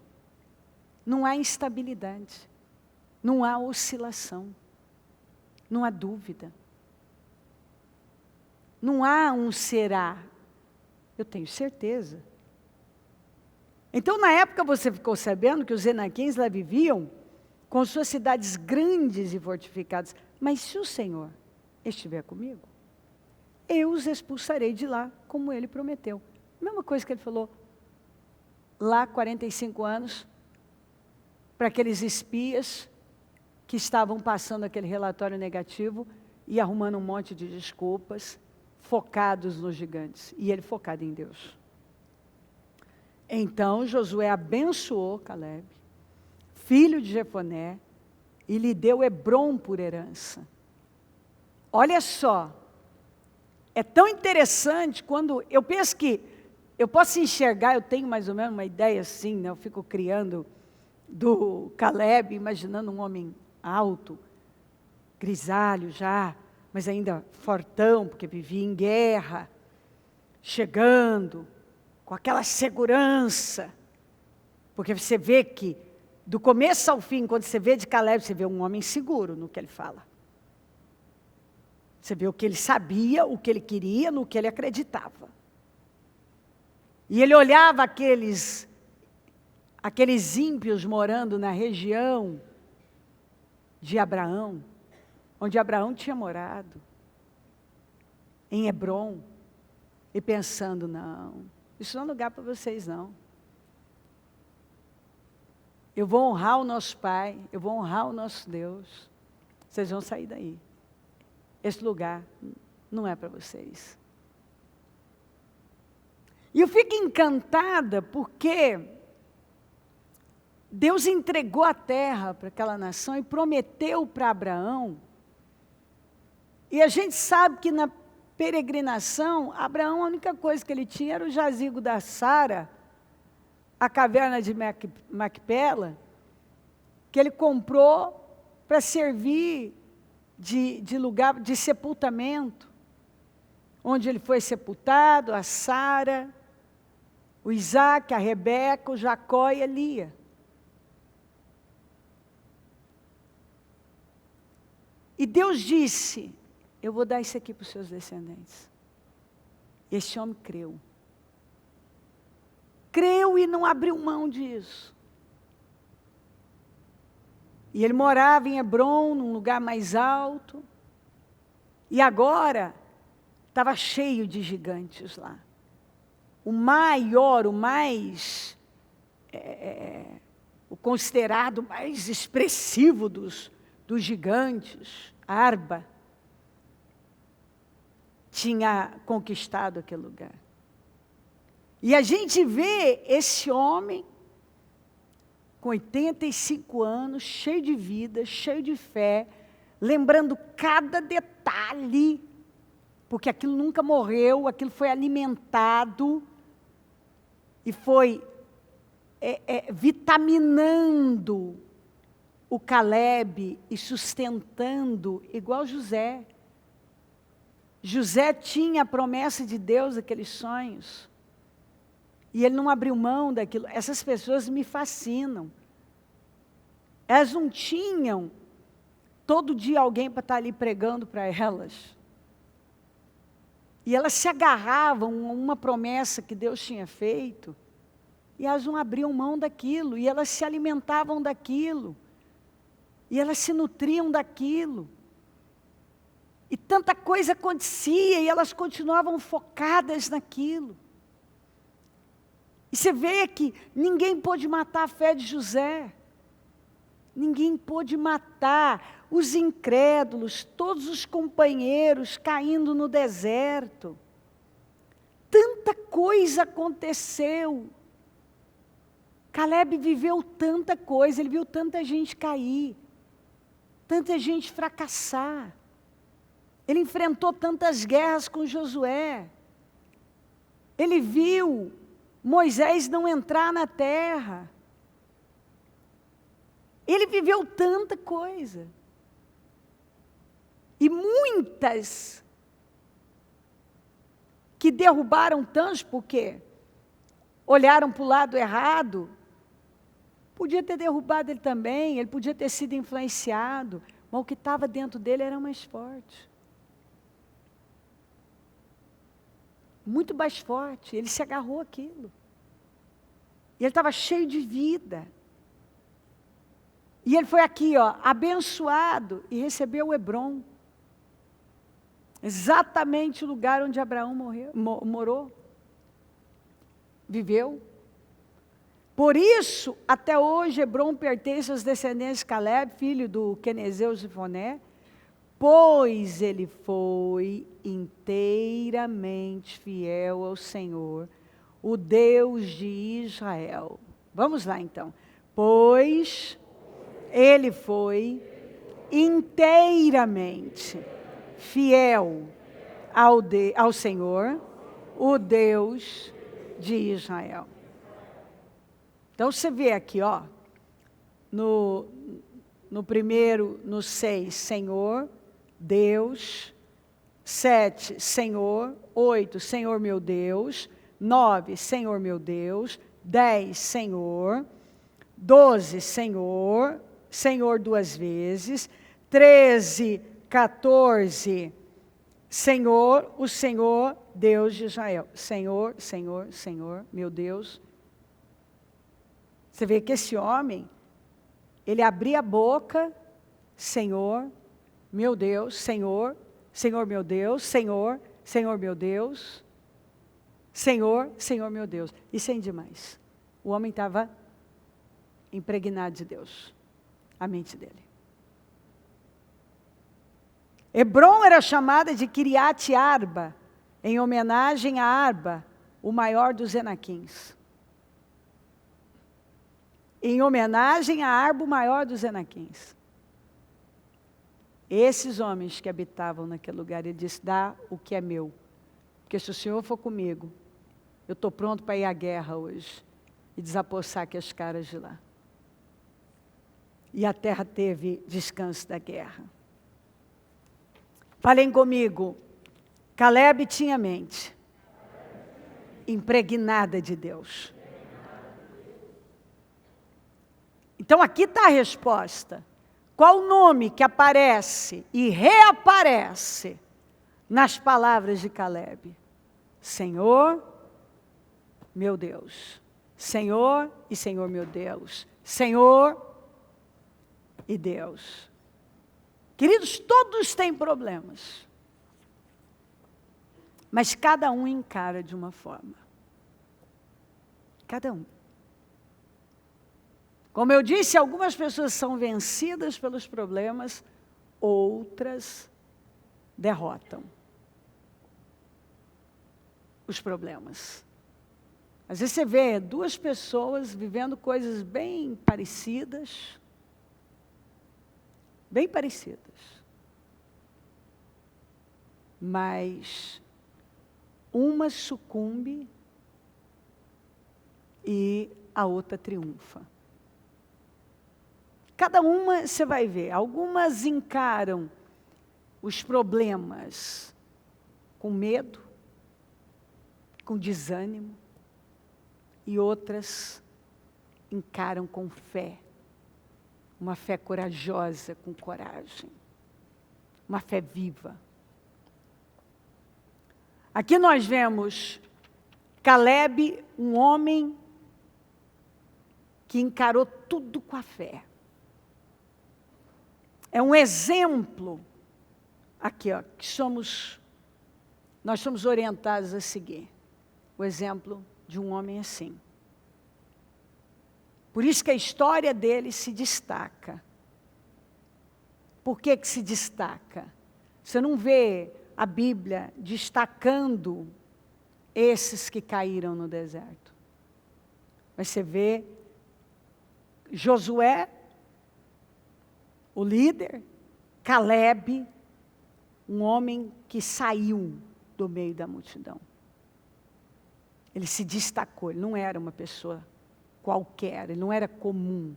Não há instabilidade, não há oscilação, não há dúvida. Não há um será. Eu tenho certeza. Então, na época, você ficou sabendo que os Enaquins lá viviam com suas cidades grandes e fortificadas. Mas se o Senhor estiver comigo, eu os expulsarei de lá, como Ele prometeu. Mesma coisa que Ele falou lá, 45 anos, para aqueles espias que estavam passando aquele relatório negativo e arrumando um monte de desculpas, focados nos gigantes. E ele focado em Deus. Então, Josué abençoou Calebe, filho de Jefoné, e lhe deu Hebrom por herança. Olha só, é tão interessante quando eu penso que eu posso enxergar, eu tenho mais ou menos uma ideia assim, né? Eu fico criando do Calebe, imaginando um homem alto, grisalho já, mas ainda fortão, porque vivia em guerra, chegando, com aquela segurança, porque você vê que, do começo ao fim, quando você vê de Calebe, você vê um homem seguro no que ele fala. Você vê o que ele sabia, o que ele queria, no que ele acreditava. E ele olhava aqueles ímpios morando na região de Abraão, onde Abraão tinha morado, em Hebrom, e pensando, não, isso não é lugar para vocês não. Eu vou honrar o nosso Pai, eu vou honrar o nosso Deus, vocês vão sair daí. Esse lugar não é para vocês. E eu fico encantada porque Deus entregou a terra para aquela nação e prometeu para Abraão. E a gente sabe que na peregrinação, Abraão, a única coisa que ele tinha era o jazigo da Sara, a caverna de Macpela, que ele comprou para servir de lugar de sepultamento, onde ele foi sepultado, a Sara, o Isaac, a Rebeca, o Jacó e a Lia. E Deus disse, eu vou dar isso aqui para os seus descendentes. E esse homem creu. Creu e não abriu mão disso. E ele morava em Hebrom, num lugar mais alto. E agora, estava cheio de gigantes lá. O maior, o considerado mais expressivo dos gigantes, Arba, tinha conquistado aquele lugar. E a gente vê esse homem, com 85 anos, cheio de vida, cheio de fé, lembrando cada detalhe, porque aquilo nunca morreu, aquilo foi alimentado, e foi vitaminando o Calebe e sustentando, igual José. José tinha a promessa de Deus, aqueles sonhos. E ele não abriu mão daquilo. Essas pessoas me fascinam. Elas não tinham todo dia alguém para estar ali pregando para elas. E elas se agarravam a uma promessa que Deus tinha feito. E elas não abriam mão daquilo. E elas se alimentavam daquilo. E elas se nutriam daquilo. E tanta coisa acontecia e elas continuavam focadas naquilo. E você vê que ninguém pôde matar a fé de José. Ninguém pôde matar os incrédulos, todos os companheiros caindo no deserto. Tanta coisa aconteceu. Calebe viveu tanta coisa, ele viu tanta gente cair, tanta gente fracassar. Ele enfrentou tantas guerras com Josué. Ele viu Moisés não entrar na terra. Ele viveu tanta coisa. E muitas que derrubaram tantos porque olharam para o lado errado Podia ter derrubado ele também, ele podia ter sido influenciado, mas o que estava dentro dele era mais forte. Muito mais forte, ele se agarrou àquilo. E ele estava cheio de vida. E ele foi aqui, ó, abençoado, e recebeu o Hebrom. Exatamente o lugar onde Abraão morou. Viveu. Por isso, até hoje, Hebrom pertence aos descendentes de Caleb, filho do quenezeu Jefoné, pois ele foi inteiramente fiel ao Senhor, o Deus de Israel. Vamos lá, então. Pois ele foi inteiramente fiel ao Senhor, o Deus de Israel. Então, você vê aqui, ó, no primeiro, no 6, Senhor, Deus, 7, Senhor, 8, Senhor meu Deus, 9, Senhor meu Deus, 10, Senhor, 12, Senhor, Senhor 2 vezes, 13, 14, Senhor, o Senhor, Deus de Israel. Senhor, Senhor, Senhor, meu Deus. Você vê que esse homem, ele abria a boca, Senhor, meu Deus, Senhor, Senhor meu Deus, Senhor, Senhor meu Deus, Senhor, Senhor meu Deus. E sem demais. O homem estava impregnado de Deus, a mente dele. Hebrom era chamada de Kiriat Arba, em homenagem a Arba, o maior dos Enaquins. Em homenagem a Arba, o maior dos Enaquins. Esses homens que habitavam naquele lugar, ele disse, dá o que é meu. Porque se o Senhor for comigo, eu estou pronto para ir à guerra hoje e desapossar aqueles caras de lá. E a terra teve descanso da guerra. Falem comigo, Caleb tinha mente impregnada de Deus. Então aqui está a resposta. Qual o nome que aparece e reaparece nas palavras de Caleb? Senhor, meu Deus. Senhor e Senhor, meu Deus. Senhor e Deus. Queridos, todos têm problemas. Mas cada um encara de uma forma. Cada um. Como eu disse, algumas pessoas são vencidas pelos problemas, outras derrotam os problemas. Às vezes você vê duas pessoas vivendo coisas bem parecidas, mas uma sucumbe e a outra triunfa. Cada uma, você vai ver, algumas encaram os problemas com medo, com desânimo, e outras encaram com fé, uma fé corajosa, com coragem, uma fé viva. Aqui nós vemos Caleb, um homem que encarou tudo com a fé. É um exemplo, aqui, ó, que nós somos orientados a seguir. O exemplo de um homem assim. Por isso que a história dele se destaca. Por que que se destaca? Você não vê a Bíblia destacando esses que caíram no deserto. Mas você vê Josué, o líder, Caleb, um homem que saiu do meio da multidão. Ele se destacou, ele não era uma pessoa qualquer, ele não era comum,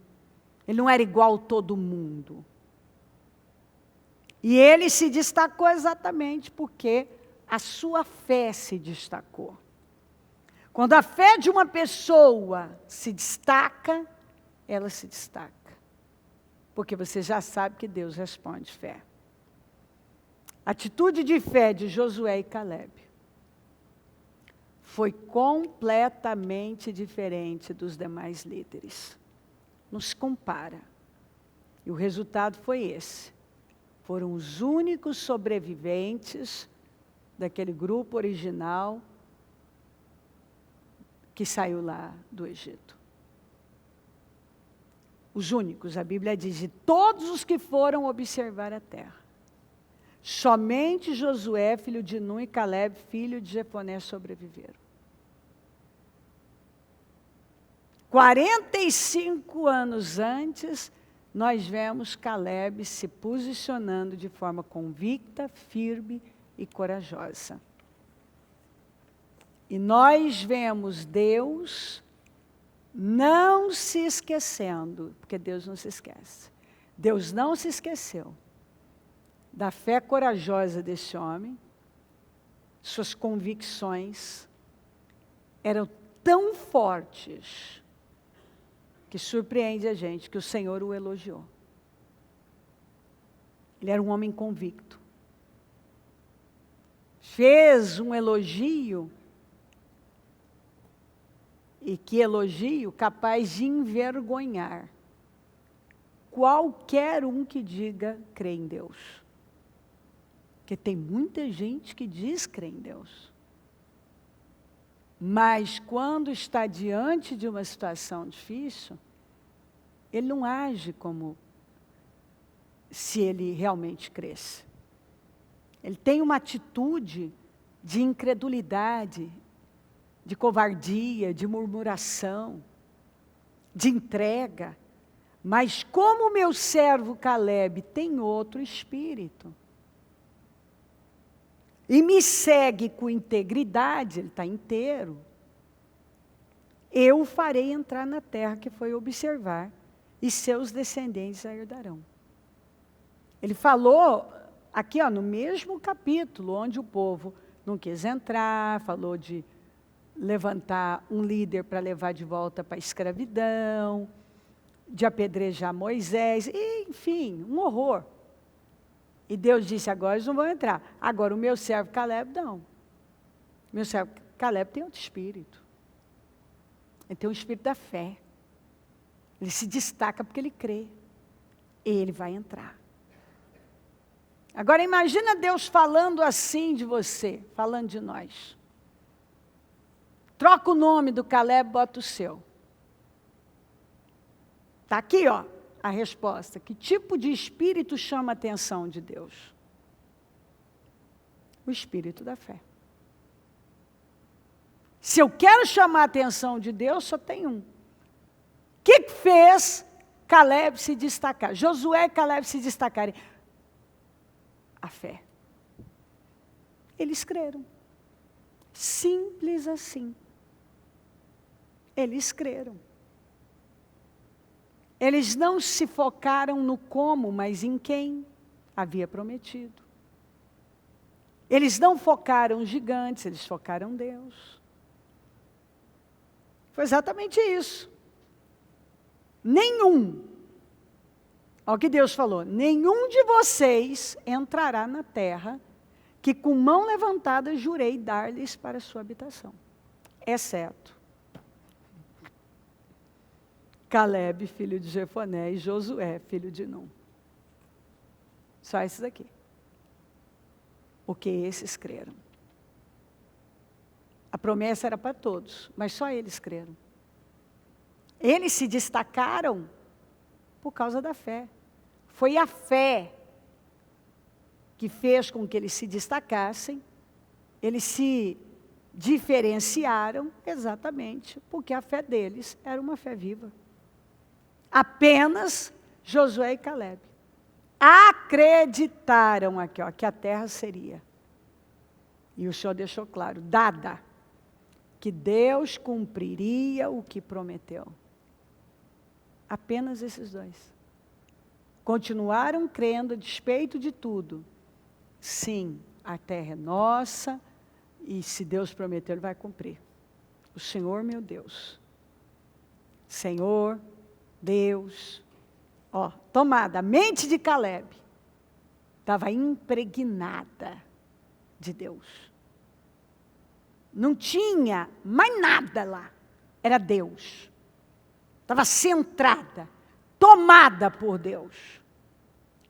ele não era igual a todo mundo. E ele se destacou exatamente porque a sua fé se destacou. Quando a fé de uma pessoa se destaca, ela se destaca. Porque você já sabe que Deus responde fé. A atitude de fé de Josué e Caleb foi completamente diferente dos demais líderes. Não se compara. E o resultado foi esse. Foram os únicos sobreviventes daquele grupo original que saiu lá do Egito. Os únicos, a Bíblia diz, de todos os que foram observar a terra. Somente Josué, filho de Nun, e Caleb, filho de Jefoné, sobreviveram. 45 anos antes, nós vemos Caleb se posicionando de forma convicta, firme e corajosa. E nós vemos Deus não se esquecendo, porque Deus não se esquece. Deus não se esqueceu da fé corajosa desse homem. Suas convicções eram tão fortes que surpreende a gente que o Senhor o elogiou. Ele era um homem convicto. Fez um elogio, e que elogio capaz de envergonhar qualquer um que diga crer em Deus. Porque tem muita gente que diz crer em Deus. Mas quando está diante de uma situação difícil, ele não age como se ele realmente cresce. Ele tem uma atitude de incredulidade, de covardia, de murmuração, de entrega. Mas como o meu servo Caleb tem outro espírito, e me segue com integridade, ele está inteiro, eu o farei entrar na terra que foi observar, e seus descendentes a herdarão. Ele falou aqui, no mesmo capítulo, onde o povo não quis entrar, falou de levantar um líder para levar de volta para a escravidão, de apedrejar Moisés, e, enfim, um horror. E Deus disse, agora eles não vão entrar. Agora o meu servo Caleb, não. Meu servo Caleb tem outro espírito. Ele tem o espírito da fé. Ele se destaca porque ele crê. Ele vai entrar. Agora imagina Deus falando assim de você, falando de nós. Troca o nome do Caleb, bota o seu. Está aqui, a resposta. Que tipo de espírito chama a atenção de Deus? O espírito da fé. Se eu quero chamar a atenção de Deus, só tem um. O que fez Caleb se destacar? Josué e Caleb se destacarem? A fé. Eles creram. Simples assim. Eles creram. Eles não se focaram no como, mas em quem havia prometido. Eles não focaram os gigantes, eles focaram Deus. Foi exatamente isso. Olha o que Deus falou, nenhum de vocês entrará na terra que com mão levantada jurei dar-lhes para a sua habitação, exceto Caleb, filho de Jefoné, e Josué, filho de Nun. Só esses aqui. Porque esses creram. A promessa era para todos, mas só eles creram. Eles se destacaram por causa da fé. Foi a fé que fez com que eles se destacassem, eles se diferenciaram exatamente porque a fé deles era uma fé viva. Apenas Josué e Caleb acreditaram aqui, que a terra seria. E o Senhor deixou claro, dada, que Deus cumpriria o que prometeu. Apenas esses dois. Continuaram crendo a despeito de tudo. Sim, a terra é nossa e se Deus prometeu, Ele vai cumprir. O Senhor, meu Deus. Senhor, Deus. Ó, tomada, a mente de Caleb estava impregnada de Deus. Não tinha mais nada lá, era Deus. Estava centrada, tomada por Deus,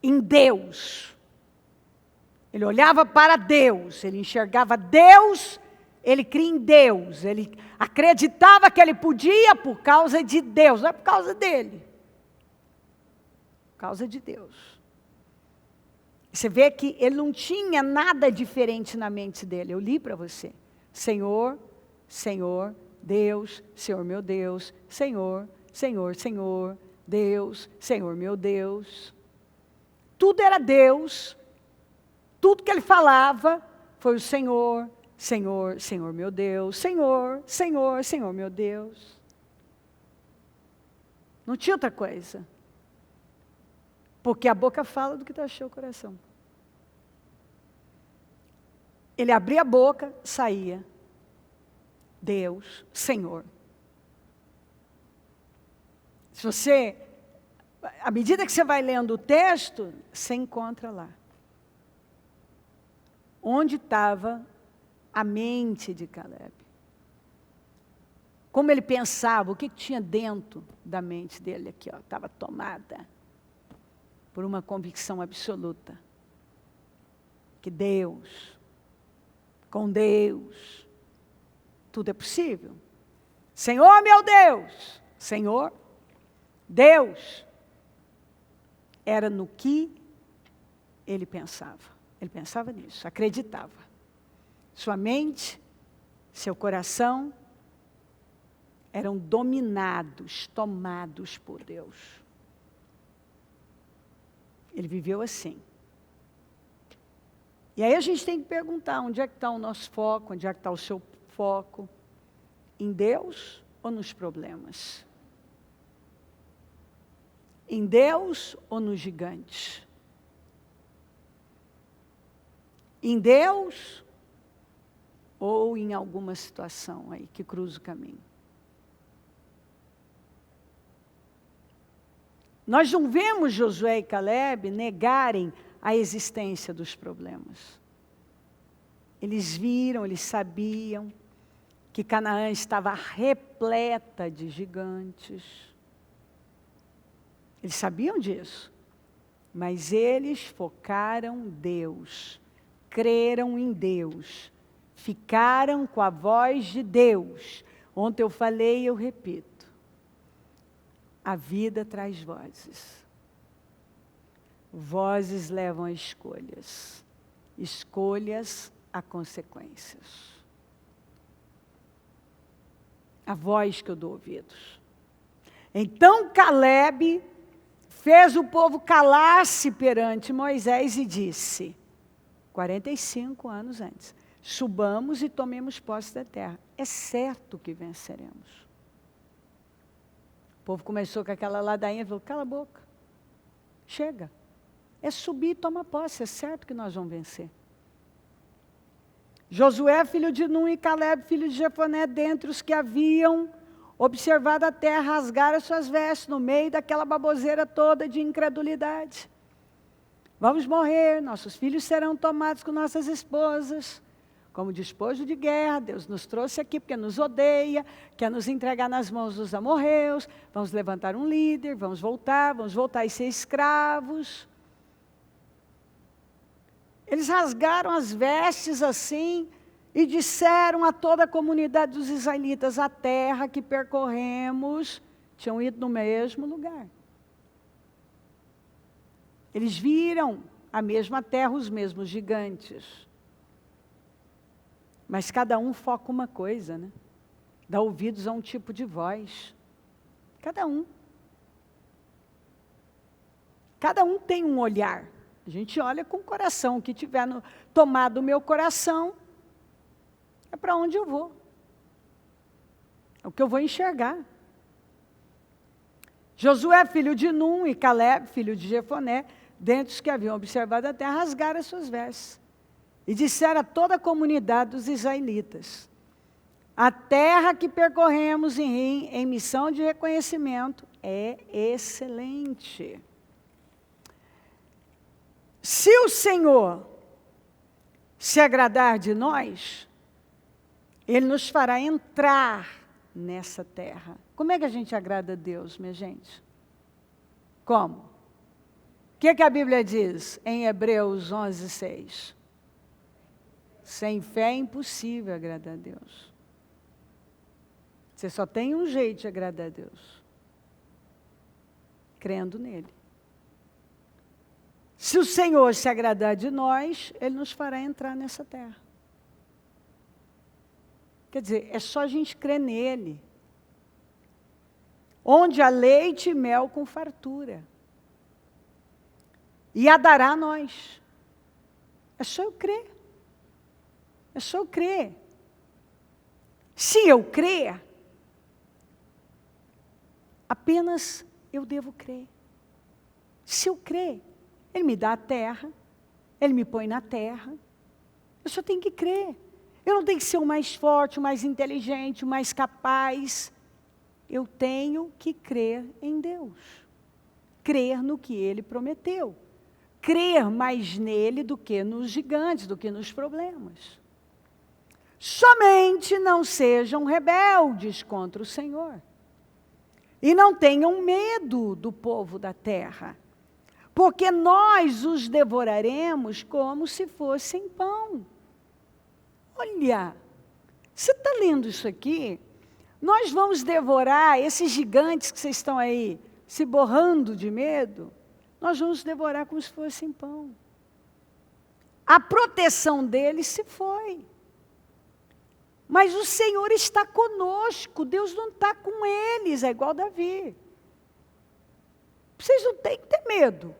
em Deus. Ele olhava para Deus, ele enxergava Deus, ele cria em Deus, ele acreditava que ele podia por causa de Deus, não é por causa dele. Por causa de Deus. Você vê que ele não tinha nada diferente na mente dele. Eu li para você. Senhor, Senhor, Deus, Senhor meu Deus, Senhor, Senhor, Senhor, Deus, Senhor meu Deus. Tudo era Deus. Tudo que ele falava foi o Senhor, Senhor, Senhor meu Deus, Senhor, Senhor, Senhor meu Deus. Não tinha outra coisa. Porque a boca fala do que está cheio o coração. Ele abria a boca, saía. Deus, Senhor. Se você, à medida que você vai lendo o texto, você encontra lá. Onde estava a mente de Caleb. Como ele pensava, o que tinha dentro da mente dele aqui, ó, estava tomada por uma convicção absoluta. Que Deus, com Deus, tudo é possível. Senhor meu Deus, Senhor, Deus, era no que ele pensava. Ele pensava nisso, acreditava. Sua mente, seu coração, eram dominados, tomados por Deus. Ele viveu assim. E aí a gente tem que perguntar, onde é que está o nosso foco, onde é que está o seu foco? Em Deus ou nos problemas? Em Deus ou nos gigantes? Em Deus ou em alguma situação aí que cruza o caminho? Nós não vemos Josué e Caleb negarem a existência dos problemas. Eles viram, eles sabiam que Canaã estava repleta de gigantes. Eles sabiam disso, mas eles focaram em Deus, creram em Deus, ficaram com a voz de Deus. Ontem eu falei e eu repito. A vida traz vozes. Vozes levam a escolhas. Escolhas a consequências. A voz que eu dou ouvidos. Então Caleb fez o povo calar-se perante Moisés e disse, 45 anos antes, subamos e tomemos posse da terra. É certo que venceremos. O povo começou com aquela ladainha e falou, cala a boca, chega. É subir e tomar posse, é certo que nós vamos vencer. Josué, filho de Nun, e Caleb, filho de Jefoné, dentre os que haviam observado a terra, rasgaram as suas vestes no meio daquela baboseira toda de incredulidade. Vamos morrer, nossos filhos serão tomados com nossas esposas. Como despojo de guerra, Deus nos trouxe aqui porque nos odeia, quer nos entregar nas mãos dos amorreus, vamos levantar um líder, vamos voltar a ser escravos. Eles rasgaram as vestes assim e disseram a toda a comunidade dos israelitas, a terra que percorremos, tinham ido no mesmo lugar. Eles viram a mesma terra, os mesmos gigantes. Mas cada um foca uma coisa, né? Dá ouvidos a um tipo de voz. Cada um. Cada um tem um olhar. A gente olha com o coração. O que tiver tomado o meu coração, é para onde eu vou. É o que eu vou enxergar. Josué, filho de Nun, e Caleb, filho de Jefoné, dentre os que haviam observado a terra, rasgaram as suas vestes. E disseram a toda a comunidade dos israelitas, a terra que percorremos em missão de reconhecimento é excelente. Se o Senhor se agradar de nós, Ele nos fará entrar nessa terra. Como é que a gente agrada a Deus, minha gente? Como? O que a Bíblia diz em Hebreus 11:6? Sem fé é impossível agradar a Deus. Você só tem um jeito de agradar a Deus: crendo nele. Se o Senhor se agradar de nós, Ele nos fará entrar nessa terra. Quer dizer, é só a gente crer nele. Onde há leite e mel com fartura. E a dará a nós. É só eu crer. É só eu crer. Se eu crer, apenas eu devo crer. Se eu crer, Ele me dá a terra, Ele me põe na terra. Eu só tenho que crer. Eu não tenho que ser o mais forte, o mais inteligente, o mais capaz. Eu tenho que crer em Deus. Crer no que Ele prometeu. Crer mais nele do que nos gigantes, do que nos problemas. Somente não sejam rebeldes contra o Senhor. E não tenham medo do povo da terra, porque nós os devoraremos como se fossem pão. Olha, você está lendo isso aqui? Nós vamos devorar esses gigantes que vocês estão aí se borrando de medo, nós vamos devorar como se fossem pão. A proteção deles se foi. Mas o Senhor está conosco, Deus não está com eles, é igual Davi. Vocês não têm que ter medo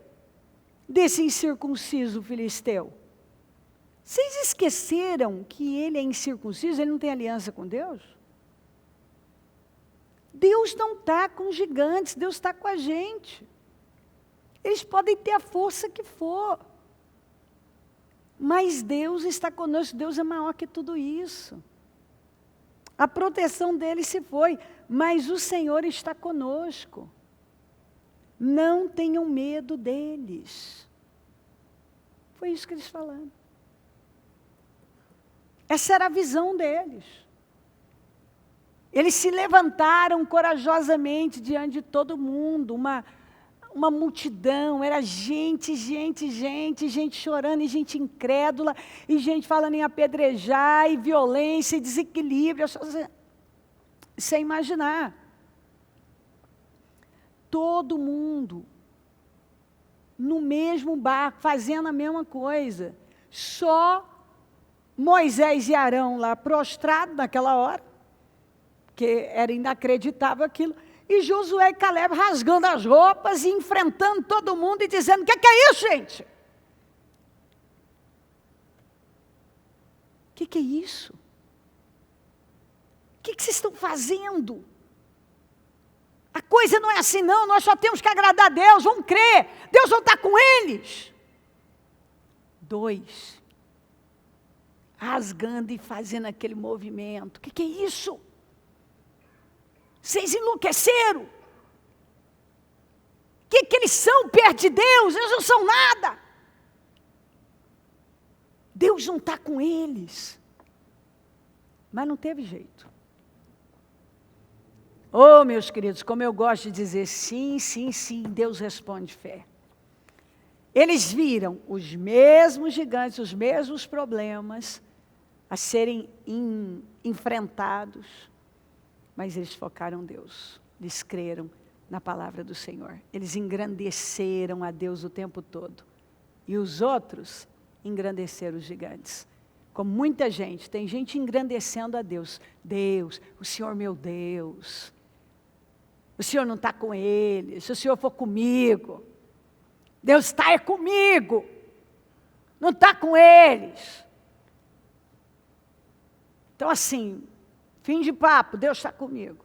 desse incircunciso filisteu. Vocês esqueceram que ele é incircunciso, ele não tem aliança com Deus? Deus não está com gigantes, Deus está com a gente. Eles podem ter a força que for. Mas Deus está conosco, Deus é maior que tudo isso. A proteção dele se foi, mas o Senhor está conosco. Não tenham medo deles. Foi isso que eles falaram. Essa era a visão deles. Eles se levantaram corajosamente diante de todo mundo, uma multidão, era gente chorando, e gente incrédula, e gente falando em apedrejar, e violência, e desequilíbrio, sem imaginar. Todo mundo no mesmo barco, fazendo a mesma coisa. Só Moisés e Arão lá prostrados naquela hora, porque era inacreditável aquilo, e Josué e Caleb rasgando as roupas e enfrentando todo mundo e dizendo: o que é isso, gente? O que é isso? O que vocês estão fazendo? A coisa não é assim não, nós só temos que agradar a Deus, vamos crer, Deus não está com eles. 2, rasgando e fazendo aquele movimento. O que é isso? Vocês enlouqueceram. O que eles são perto de Deus? Eles não são nada. Deus não está com eles. Mas não teve jeito. Oh, meus queridos, como eu gosto de dizer, sim, sim, sim, Deus responde fé. Eles viram os mesmos gigantes, os mesmos problemas a serem enfrentados, mas eles focaram em Deus, eles creram na palavra do Senhor. Eles engrandeceram a Deus o tempo todo. E os outros engrandeceram os gigantes. Como muita gente, tem gente engrandecendo a Deus. Deus, o Senhor meu Deus. O Senhor não está com eles, se o Senhor for comigo. Deus está comigo. Não está com eles. Então assim, fim de papo, Deus está comigo.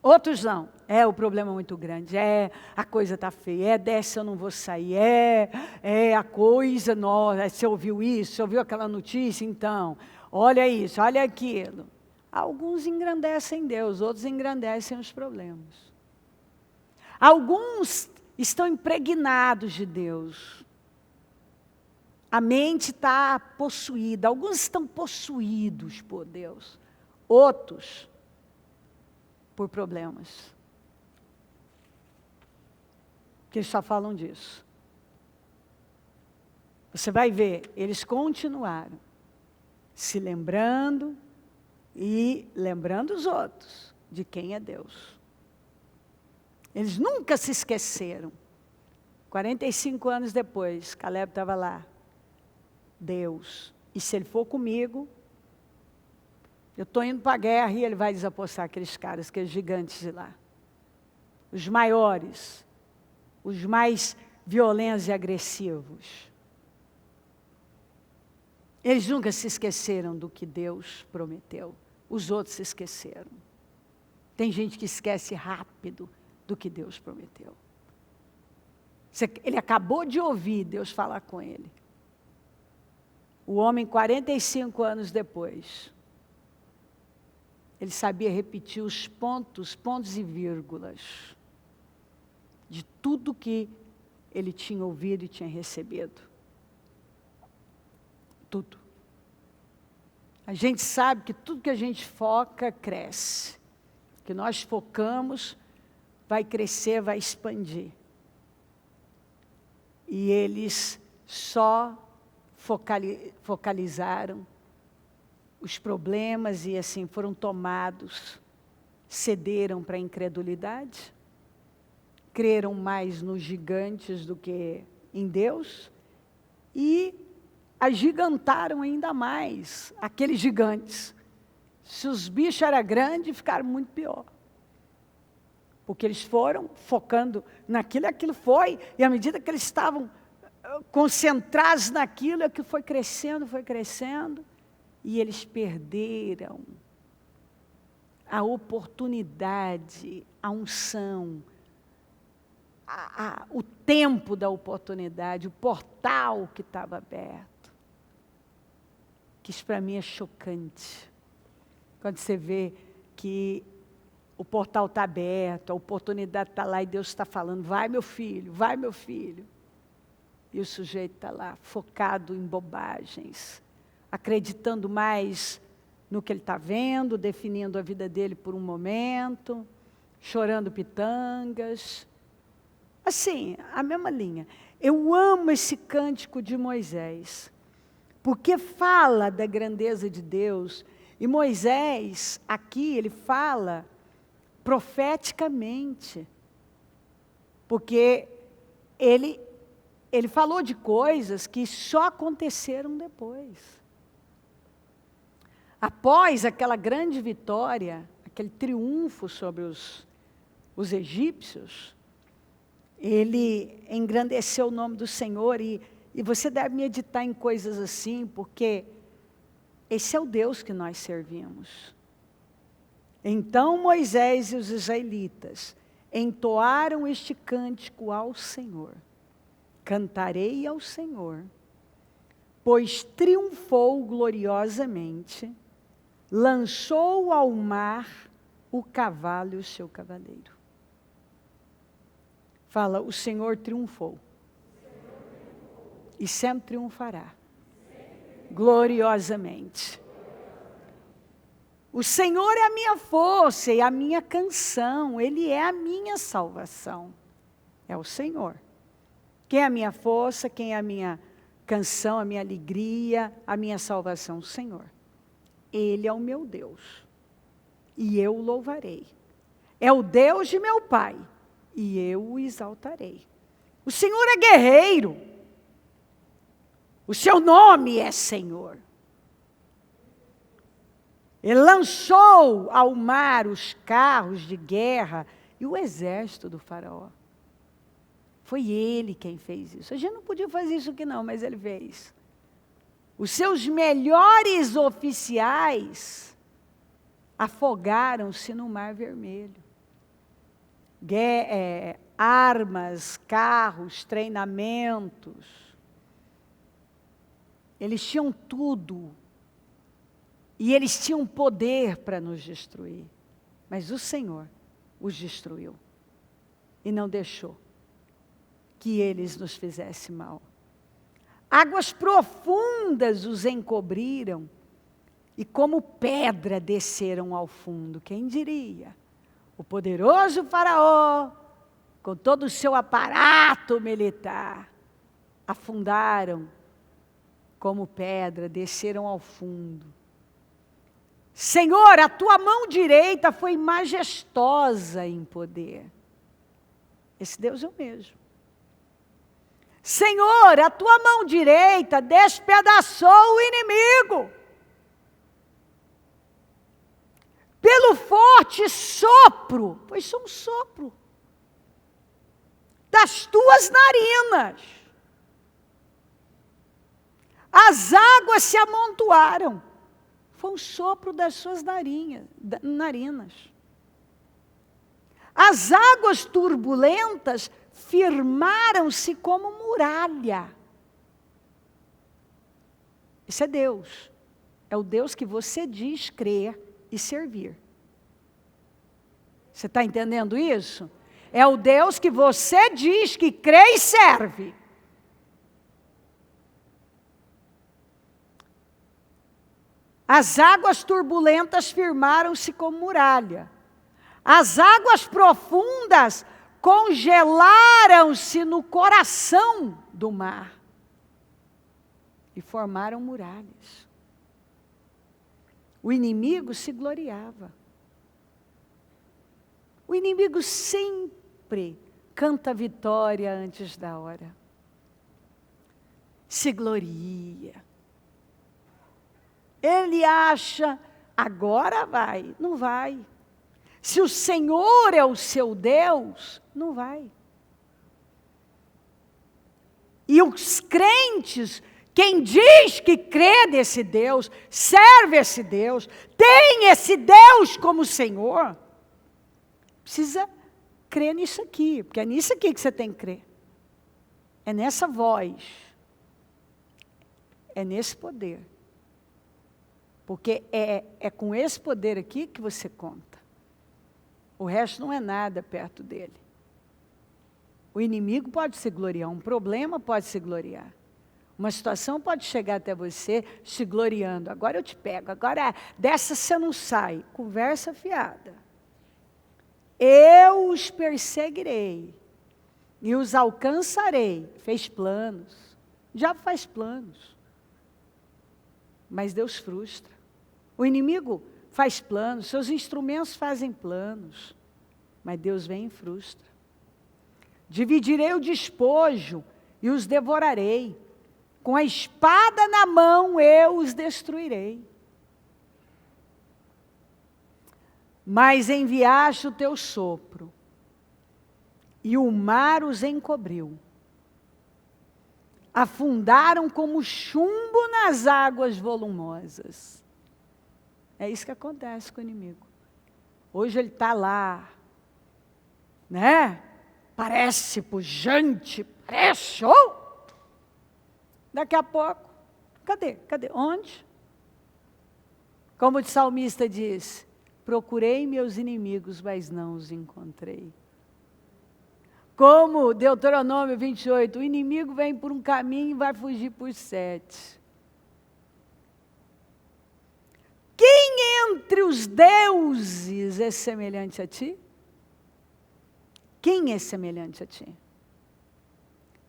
Outros não. O problema é muito grande. A coisa está feia. Dessa eu não vou sair. A coisa, nossa, você ouviu isso? Você ouviu aquela notícia? Então, olha isso, olha aquilo. Alguns engrandecem Deus, outros engrandecem os problemas. Alguns estão impregnados de Deus. A mente está possuída. Alguns estão possuídos por Deus. Outros por problemas. Porque eles só falam disso. Você vai ver, eles continuaram se lembrando e lembrando os outros de quem é Deus. Eles nunca se esqueceram. 45 anos depois, Caleb estava lá. Deus, e se ele for comigo, eu estou indo para a guerra e ele vai desapossar aqueles caras, aqueles gigantes de lá. Os maiores, os mais violentos e agressivos. Eles nunca se esqueceram do que Deus prometeu. Os outros se esqueceram. Tem gente que esquece rápido do que Deus prometeu. Ele acabou de ouvir Deus falar com ele. O homem, 45 anos depois, ele sabia repetir os pontos e vírgulas de tudo que ele tinha ouvido e tinha recebido. Tudo. A gente sabe que tudo que a gente foca, cresce. Que nós focamos, vai crescer, vai expandir. E eles só focalizaram os problemas e assim foram tomados, cederam para a incredulidade, creram mais nos gigantes do que em Deus e agigantaram ainda mais aqueles gigantes. Se os bichos eram grandes, ficaram muito pior. Porque eles foram focando naquilo, aquilo foi, e à medida que eles estavam concentrados naquilo, aquilo foi crescendo, e eles perderam a oportunidade, a unção, o tempo da oportunidade, o portal que estava aberto. Que isso para mim é chocante. Quando você vê que o portal está aberto, a oportunidade está lá e Deus está falando, vai meu filho, vai meu filho. E o sujeito está lá, focado em bobagens, acreditando mais no que ele está vendo, definindo a vida dele por um momento, chorando pitangas. Assim, a mesma linha. Eu amo esse cântico de Moisés, porque fala da grandeza de Deus. E Moisés, aqui, ele fala profeticamente, porque ele falou de coisas que só aconteceram depois. Após aquela grande vitória, aquele triunfo sobre os egípcios, ele engrandeceu o nome do Senhor e você deve meditar em coisas assim, porque esse é o Deus que nós servimos. Então Moisés e os israelitas entoaram este cântico ao Senhor. Cantarei ao Senhor, pois triunfou gloriosamente, lançou ao mar o cavalo e o seu cavaleiro. Fala, o Senhor triunfou. E sempre triunfará. Gloriosamente. O Senhor é a minha força e a minha canção. Ele é a minha salvação. É o Senhor. Quem é a minha força? Quem é a minha canção, a minha alegria, a minha salvação? O Senhor. Ele é o meu Deus. E eu o louvarei. É o Deus de meu Pai. E eu o exaltarei. O Senhor é guerreiro. O seu nome é Senhor. Ele lançou ao mar os carros de guerra e o exército do faraó. Foi ele quem fez isso. A gente não podia fazer isso aqui não, mas ele fez. Os seus melhores oficiais afogaram-se no Mar Vermelho. Armas, carros, treinamentos. Eles tinham tudo. E eles tinham poder para nos destruir. Mas o Senhor os destruiu. E não deixou que eles nos fizessem mal. Águas profundas os encobriram. E como pedra desceram ao fundo. Quem diria? O poderoso faraó, com todo o seu aparato militar, afundaram como pedra, desceram ao fundo. Senhor, a tua mão direita foi majestosa em poder. Esse Deus é o mesmo. Senhor, a tua mão direita despedaçou o inimigo. Pelo forte sopro, foi só um sopro, das tuas narinas. As águas se amontoaram. Foi um sopro das suas narinas. As águas turbulentas firmaram-se como muralha. Esse é Deus. É o Deus que você diz crer e servir. Você está entendendo isso? É o Deus que você diz que crê e serve. As águas turbulentas firmaram-se como muralha. As águas profundas congelaram-se no coração do mar e formaram muralhas. O inimigo se gloriava. O inimigo sempre canta vitória antes da hora. Se gloria. Ele acha, agora vai. Não vai. Se o Senhor é o seu Deus, não vai. E os crentes, quem diz que crê nesse Deus, serve esse Deus, tem esse Deus como Senhor, precisa crer nisso aqui, porque é nisso aqui que você tem que crer. É nessa voz. É nesse poder. Porque é com esse poder aqui que você conta. O resto não é nada perto dele. O inimigo pode se gloriar, um problema pode se gloriar. Uma situação pode chegar até você se gloriando. Agora eu te pego, agora dessa você não sai. Conversa fiada. Eu os perseguirei e os alcançarei. Fez planos. O diabo faz planos. Mas Deus frustra. O inimigo faz planos, seus instrumentos fazem planos. Mas Deus vem e frustra. Dividirei o despojo e os devorarei. Com a espada na mão eu os destruirei. Mas enviaste o teu sopro, e o mar os encobriu. Afundaram como chumbo nas águas volumosas. É isso que acontece com o inimigo. Hoje ele está lá, né? Parece pujante, parece show. Daqui a pouco, cadê? Onde? Como o salmista diz, procurei meus inimigos, mas não os encontrei. Como Deuteronômio 28, o inimigo vem por um caminho e vai fugir por 7. Quem entre os deuses é semelhante a ti? Quem é semelhante a ti?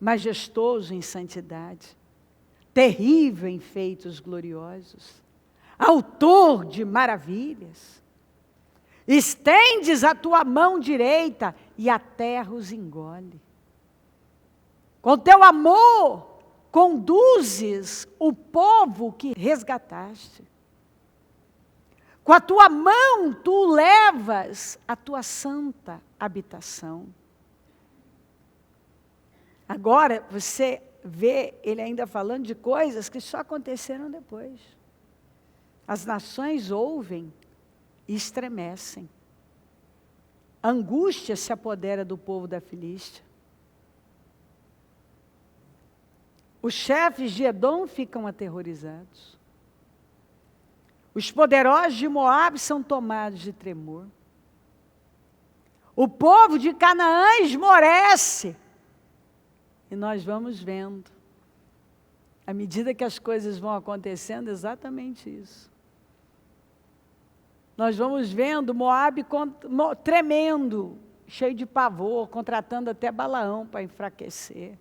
Majestoso em santidade, terrível em feitos gloriosos, autor de maravilhas. Estendes a tua mão direita e a terra os engole. Com teu amor conduzes o povo que resgataste. Com a tua mão tu levas a tua santa habitação. Agora você vê ele ainda falando de coisas que só aconteceram depois. As nações ouvem e estremecem. A angústia se apodera do povo da Filístia. Os chefes de Edom ficam aterrorizados. Os poderosos de Moabe são tomados de tremor. O povo de Canaã esmorece. E nós vamos vendo, à medida que as coisas vão acontecendo, exatamente isso. Nós vamos vendo Moabe tremendo, cheio de pavor, contratando até Balaão para enfraquecer.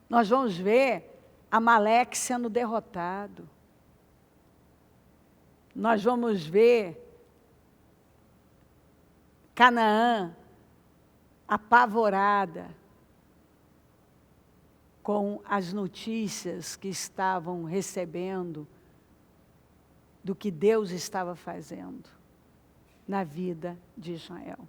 Nós vamos ver Amaleque sendo derrotado. Nós vamos ver Canaã apavorada com as notícias que estavam recebendo do que Deus estava fazendo na vida de Israel.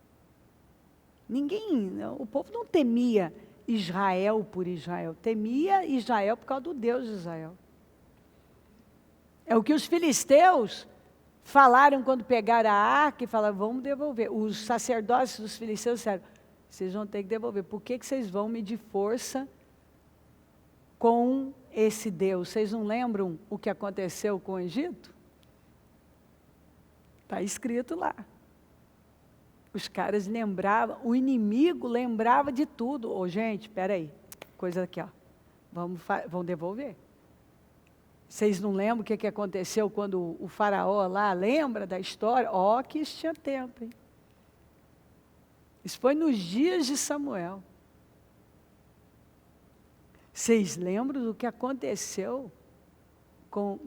O povo não temia Israel por Israel, temia Israel por causa do Deus de Israel. É o que os filisteus falaram quando pegaram a arca e falaram, vamos devolver. Os sacerdotes dos filisteus disseram, vocês vão ter que devolver. Por que vocês vão medir força com esse Deus? Vocês não lembram o que aconteceu com o Egito? Está escrito lá. Os caras lembravam, o inimigo lembrava de tudo. Ô, gente, espera aí, coisa aqui, ó. Vão devolver. Vocês não lembram o que aconteceu quando o faraó lá, lembra da história? Ó, que isso tinha tempo, hein? Isso foi nos dias de Samuel. Vocês lembram do que aconteceu com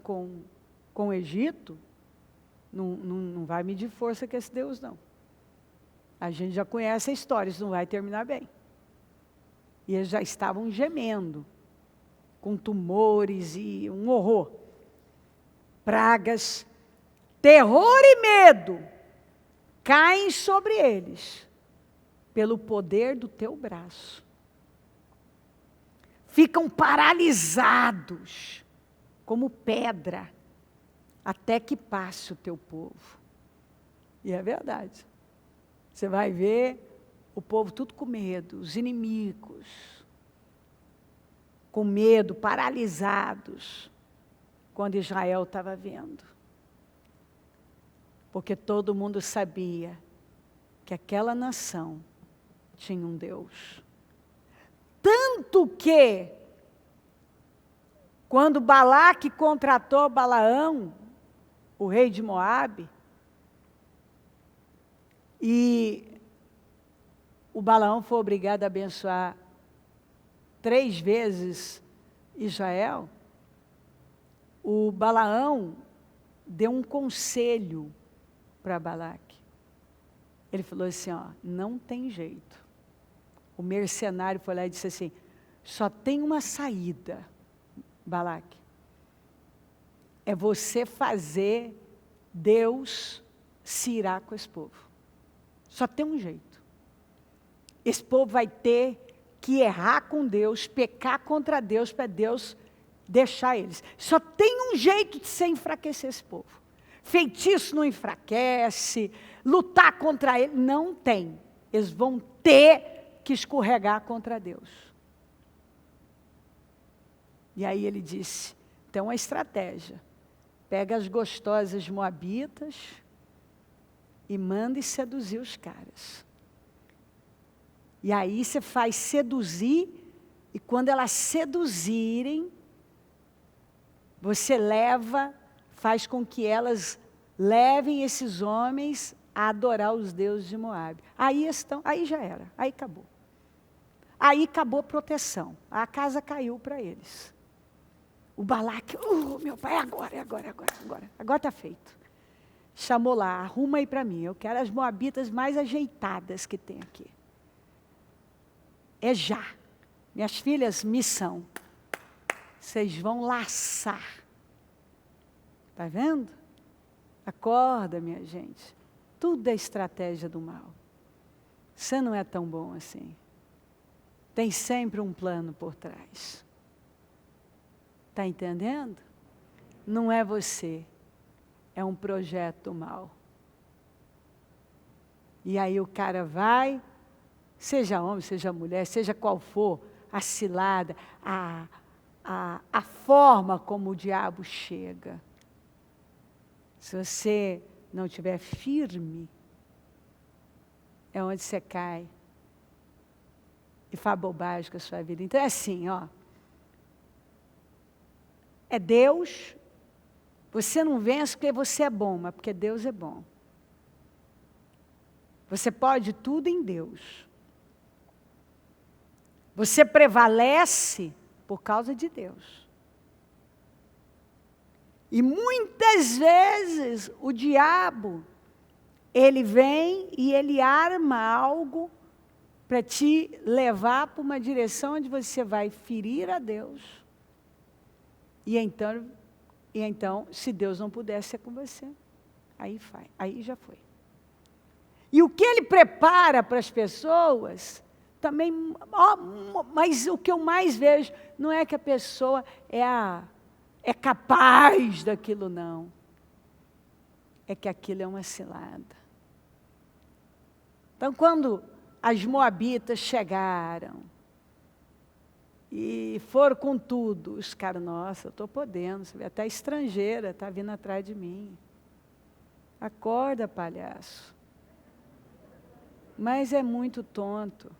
o Egito? Não vai medir força com esse Deus, não. A gente já conhece a história, isso não vai terminar bem. E eles já estavam gemendo, com tumores e um horror. Pragas, terror e medo caem sobre eles, pelo poder do teu braço. Ficam paralisados, como pedra, até que passe o teu povo. E é verdade. Você vai ver o povo tudo com medo, os inimigos, com medo, paralisados, quando Israel estava vendo. Porque todo mundo sabia que aquela nação tinha um Deus. Tanto que, quando Balaque contratou Balaão, o rei de Moabe, e o Balaão foi obrigado a abençoar 3 vezes Israel, o Balaão deu um conselho para Balaque. Ele falou assim, ó, não tem jeito. O mercenário foi lá e disse assim, só tem uma saída, Balaque. É você fazer Deus se irar com esse povo. Só tem um jeito. Esse povo vai ter que errar com Deus, pecar contra Deus, para Deus deixar eles. Só tem um jeito de se enfraquecer esse povo. Feitiço não enfraquece, lutar contra ele, não tem. Eles vão ter que escorregar contra Deus. E aí ele disse, tem uma estratégia. Pega as gostosas moabitas e manda seduzir os caras. E aí você faz seduzir, e quando elas seduzirem, você faz com que elas levem esses homens a adorar os deuses de Moabe. Aí já era, aí acabou. Aí acabou a proteção, a casa caiu para eles. O Balaque, meu pai, agora está feito. Chamou lá, arruma aí para mim, eu quero as moabitas mais ajeitadas que tem aqui. É já. Minhas filhas, missão. Vocês vão laçar. Está vendo? Acorda, minha gente. Tudo é estratégia do mal. Você não é tão bom assim. Tem sempre um plano por trás. Está entendendo? Não é você. É um projeto mal. E aí o cara vai, seja homem, seja mulher, seja qual for, a cilada, a forma como o diabo chega. Se você não estiver firme, é onde você cai e faz bobagem com a sua vida. Então é assim, ó. É Deus. Você não vence porque você é bom, mas porque Deus é bom. Você pode tudo em Deus. Você prevalece por causa de Deus. E muitas vezes o diabo, ele vem e ele arma algo para te levar para uma direção onde você vai ferir a Deus. E então, se Deus não pudesse ser com você, aí já foi. E o que ele prepara para as pessoas, também, mas o que eu mais vejo, não é que a pessoa é capaz daquilo, não. É que aquilo é uma cilada. Então, quando as moabitas chegaram e foram com tudo, os caras, nossa, eu estou podendo, você vê, até estrangeira está vindo atrás de mim. Acorda, palhaço. Mas é muito tonto.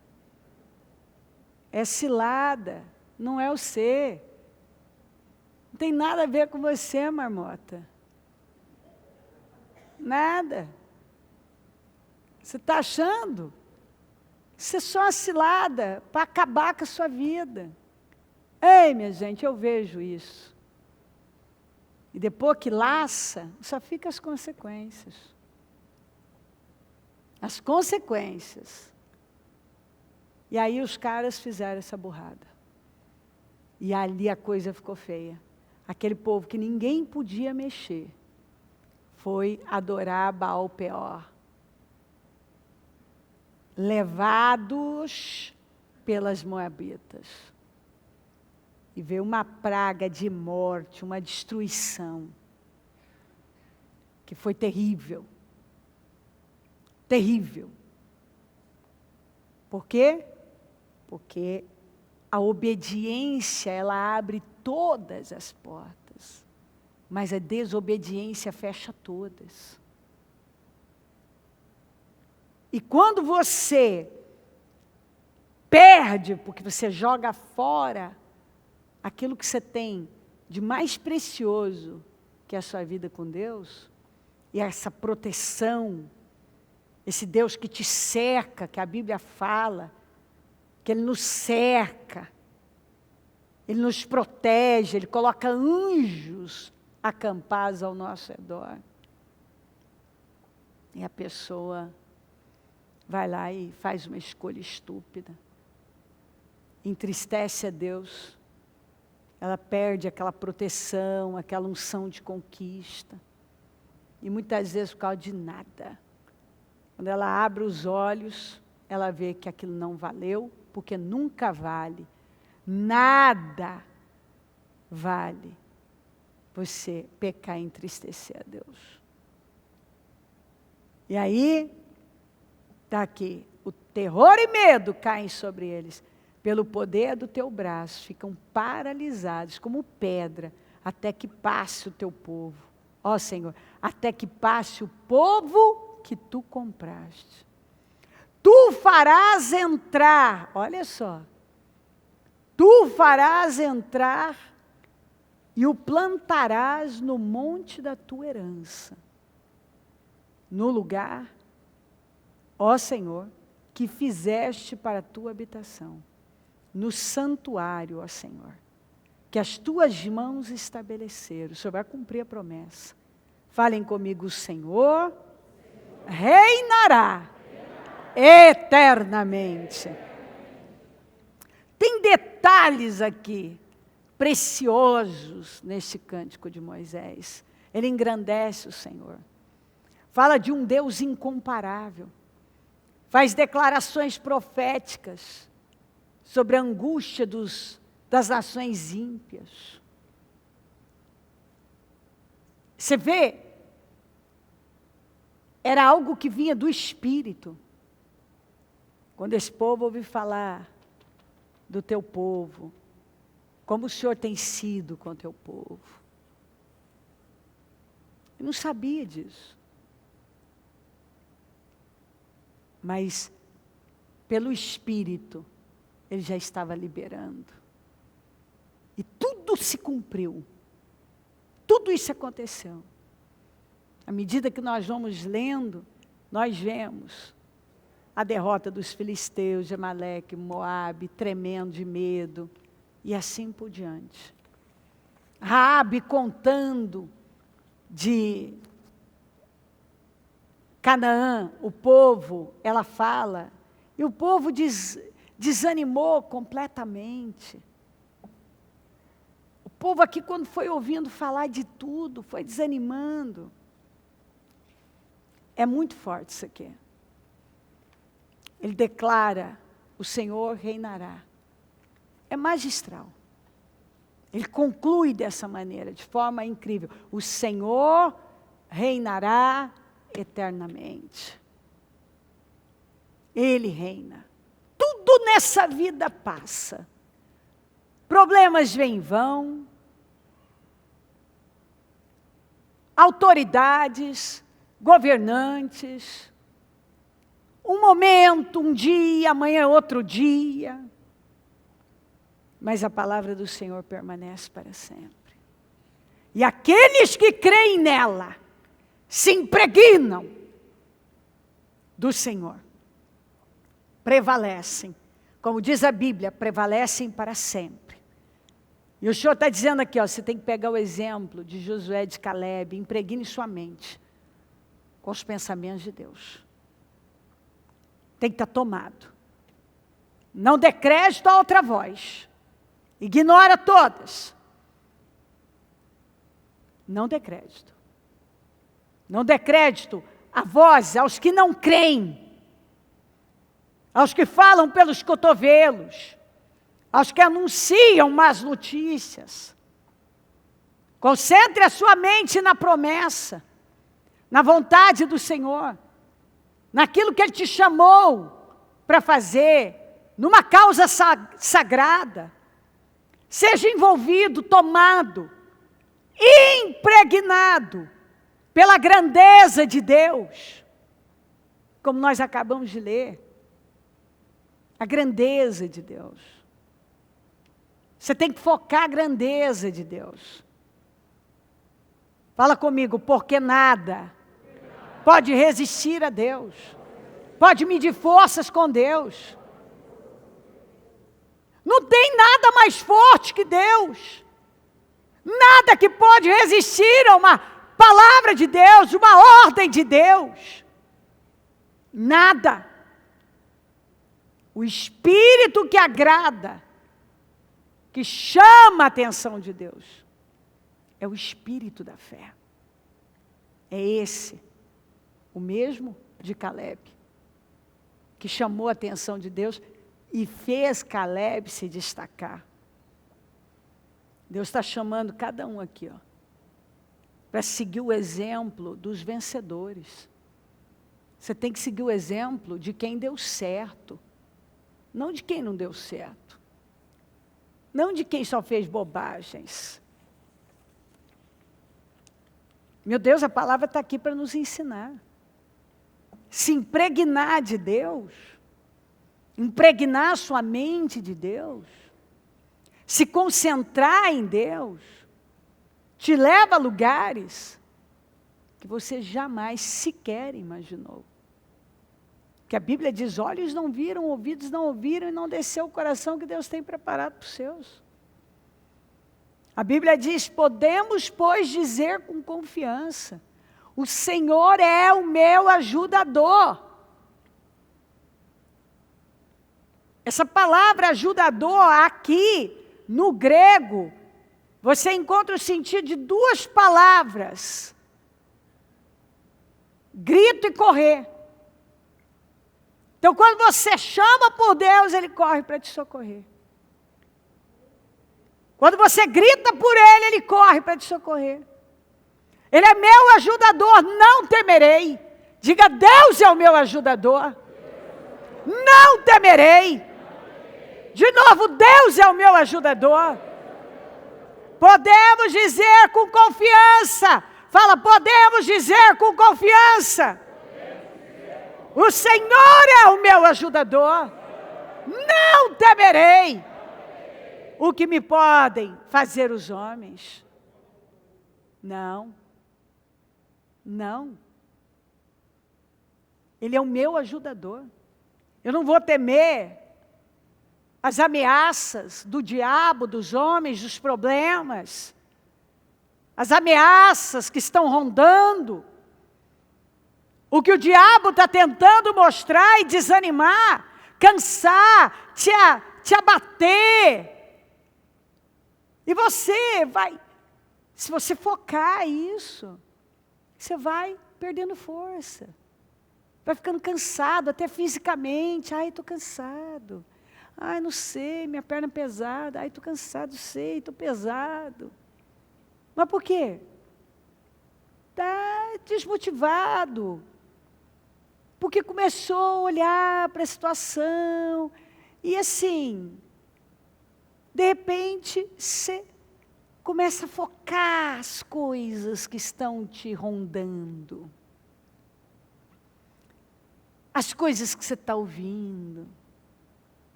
É cilada, não é o ser. Não tem nada a ver com você, marmota. Nada. Você está achando? Isso é só uma cilada para acabar com a sua vida. Ei, minha gente, eu vejo isso. E depois que laça, só fica as consequências. As consequências. E aí os caras fizeram essa burrada. E ali a coisa ficou feia. Aquele povo que ninguém podia mexer foi adorar Baal Peor. Levados pelas moabitas. E veio uma praga de morte, uma destruição, que foi terrível. Terrível. Por quê? Porque a obediência, ela abre todas as portas, mas a desobediência fecha todas. E quando você perde, porque você joga fora aquilo que você tem de mais precioso, que é a sua vida com Deus, e essa proteção, esse Deus que te cerca, que a Bíblia fala, que Ele nos cerca, Ele nos protege, Ele coloca anjos acampados ao nosso redor. E a pessoa vai lá e faz uma escolha estúpida. Entristece a Deus. Ela perde aquela proteção, aquela unção de conquista. E muitas vezes por causa de nada. Quando ela abre os olhos, ela vê que aquilo não valeu, porque nunca vale. Nada vale você pecar e entristecer a Deus. E aí, está aqui, o terror e medo caem sobre eles. Pelo poder do teu braço, ficam paralisados como pedra, até que passe o teu povo. Ó Senhor, até que passe o povo que tu compraste. Tu farás entrar, olha só. Tu farás entrar e o plantarás no monte da tua herança. No lugar, ó Senhor, que fizeste para a tua habitação. No santuário, ó Senhor, que as tuas mãos estabeleceram. O Senhor vai cumprir a promessa. Falem comigo, o Senhor reinará eternamente. Tem detalhes aqui, preciosos, neste cântico de Moisés. Ele engrandece o Senhor. Fala de um Deus incomparável. Faz declarações proféticas sobre a angústia das nações ímpias. Você vê, era algo que vinha do Espírito. Quando esse povo ouve falar do teu povo, como o Senhor tem sido com o teu povo. Ele não sabia disso. Mas, pelo Espírito, ele já estava liberando. E tudo se cumpriu. Tudo isso aconteceu. À medida que nós vamos lendo, nós vemos a derrota dos filisteus, de Amaleque, Moabe, tremendo de medo, e assim por diante. Raabe contando de Canaã, o povo, ela fala, e o povo desanimou completamente. O povo aqui, quando foi ouvindo falar de tudo, foi desanimando. É muito forte isso aqui. Ele declara, o Senhor reinará. É magistral. Ele conclui dessa maneira, de forma incrível. O Senhor reinará eternamente. Ele reina. Tudo nessa vida passa. Problemas vêm e vão. Autoridades, governantes. Um momento, um dia, amanhã é outro dia. Mas a palavra do Senhor permanece para sempre. E aqueles que creem nela, se impregnam do Senhor. Prevalecem. Como diz a Bíblia, prevalecem para sempre. E o Senhor está dizendo aqui, ó, você tem que pegar o exemplo de Josué, de Caleb, impregne sua mente com os pensamentos de Deus. Tem que estar tomado. Não dê crédito a outra voz. Ignora todas. Não dê crédito. Não dê crédito a voz, aos que não creem. Aos que falam pelos cotovelos. Aos que anunciam más notícias. Concentre a sua mente na promessa. Na vontade do Senhor. Naquilo que Ele te chamou para fazer. Numa causa sagrada. Seja envolvido, tomado, impregnado pela grandeza de Deus. Como nós acabamos de ler. A grandeza de Deus. Você tem que focar a grandeza de Deus. Fala comigo, porque nada pode resistir a Deus. Pode medir forças com Deus. Não tem nada mais forte que Deus. Nada que pode resistir a uma palavra de Deus, uma ordem de Deus. Nada. O Espírito que agrada, que chama a atenção de Deus, é o Espírito da fé. É esse, o mesmo de Caleb, que chamou a atenção de Deus e fez Caleb se destacar. Deus está chamando cada um aqui, ó, para seguir o exemplo dos vencedores. Você tem que seguir o exemplo de quem deu certo, não de quem não deu certo, não de quem só fez bobagens. Meu Deus, a palavra está aqui para nos ensinar. Se impregnar de Deus, impregnar a sua mente de Deus, se concentrar em Deus, te leva a lugares que você jamais sequer imaginou. Que a Bíblia diz, olhos não viram, ouvidos não ouviram e não desceu o coração que Deus tem preparado para os seus. A Bíblia diz, podemos, pois, dizer com confiança, o Senhor é o meu ajudador. Essa palavra ajudador aqui, no grego, você encontra o sentido de duas palavras. Grito e correr. Então, quando você chama por Deus, Ele corre para te socorrer. Quando você grita por Ele, Ele corre para te socorrer. Ele é meu ajudador, não temerei. Diga, Deus é o meu ajudador. Não temerei. De novo, Deus é o meu ajudador. Podemos dizer com confiança, Fala, podemos dizer com confiança: o Senhor é o meu ajudador. Não temerei o que me podem fazer os homens. Não. Não. Ele é o meu ajudador. Eu não vou temer as ameaças do diabo, dos homens, dos problemas. As ameaças que estão rondando. O que o diabo está tentando mostrar e desanimar, cansar, te abater. E você vai, se você focar isso, você vai perdendo força. Vai ficando cansado, até fisicamente. Ai, estou cansado. Ai, não sei, minha perna é pesada. Ai, estou cansado, sei, estou pesado. Mas por quê? Está desmotivado. Porque começou a olhar para a situação. E assim, de repente, você começa a focar as coisas que estão te rondando. As coisas que você está ouvindo.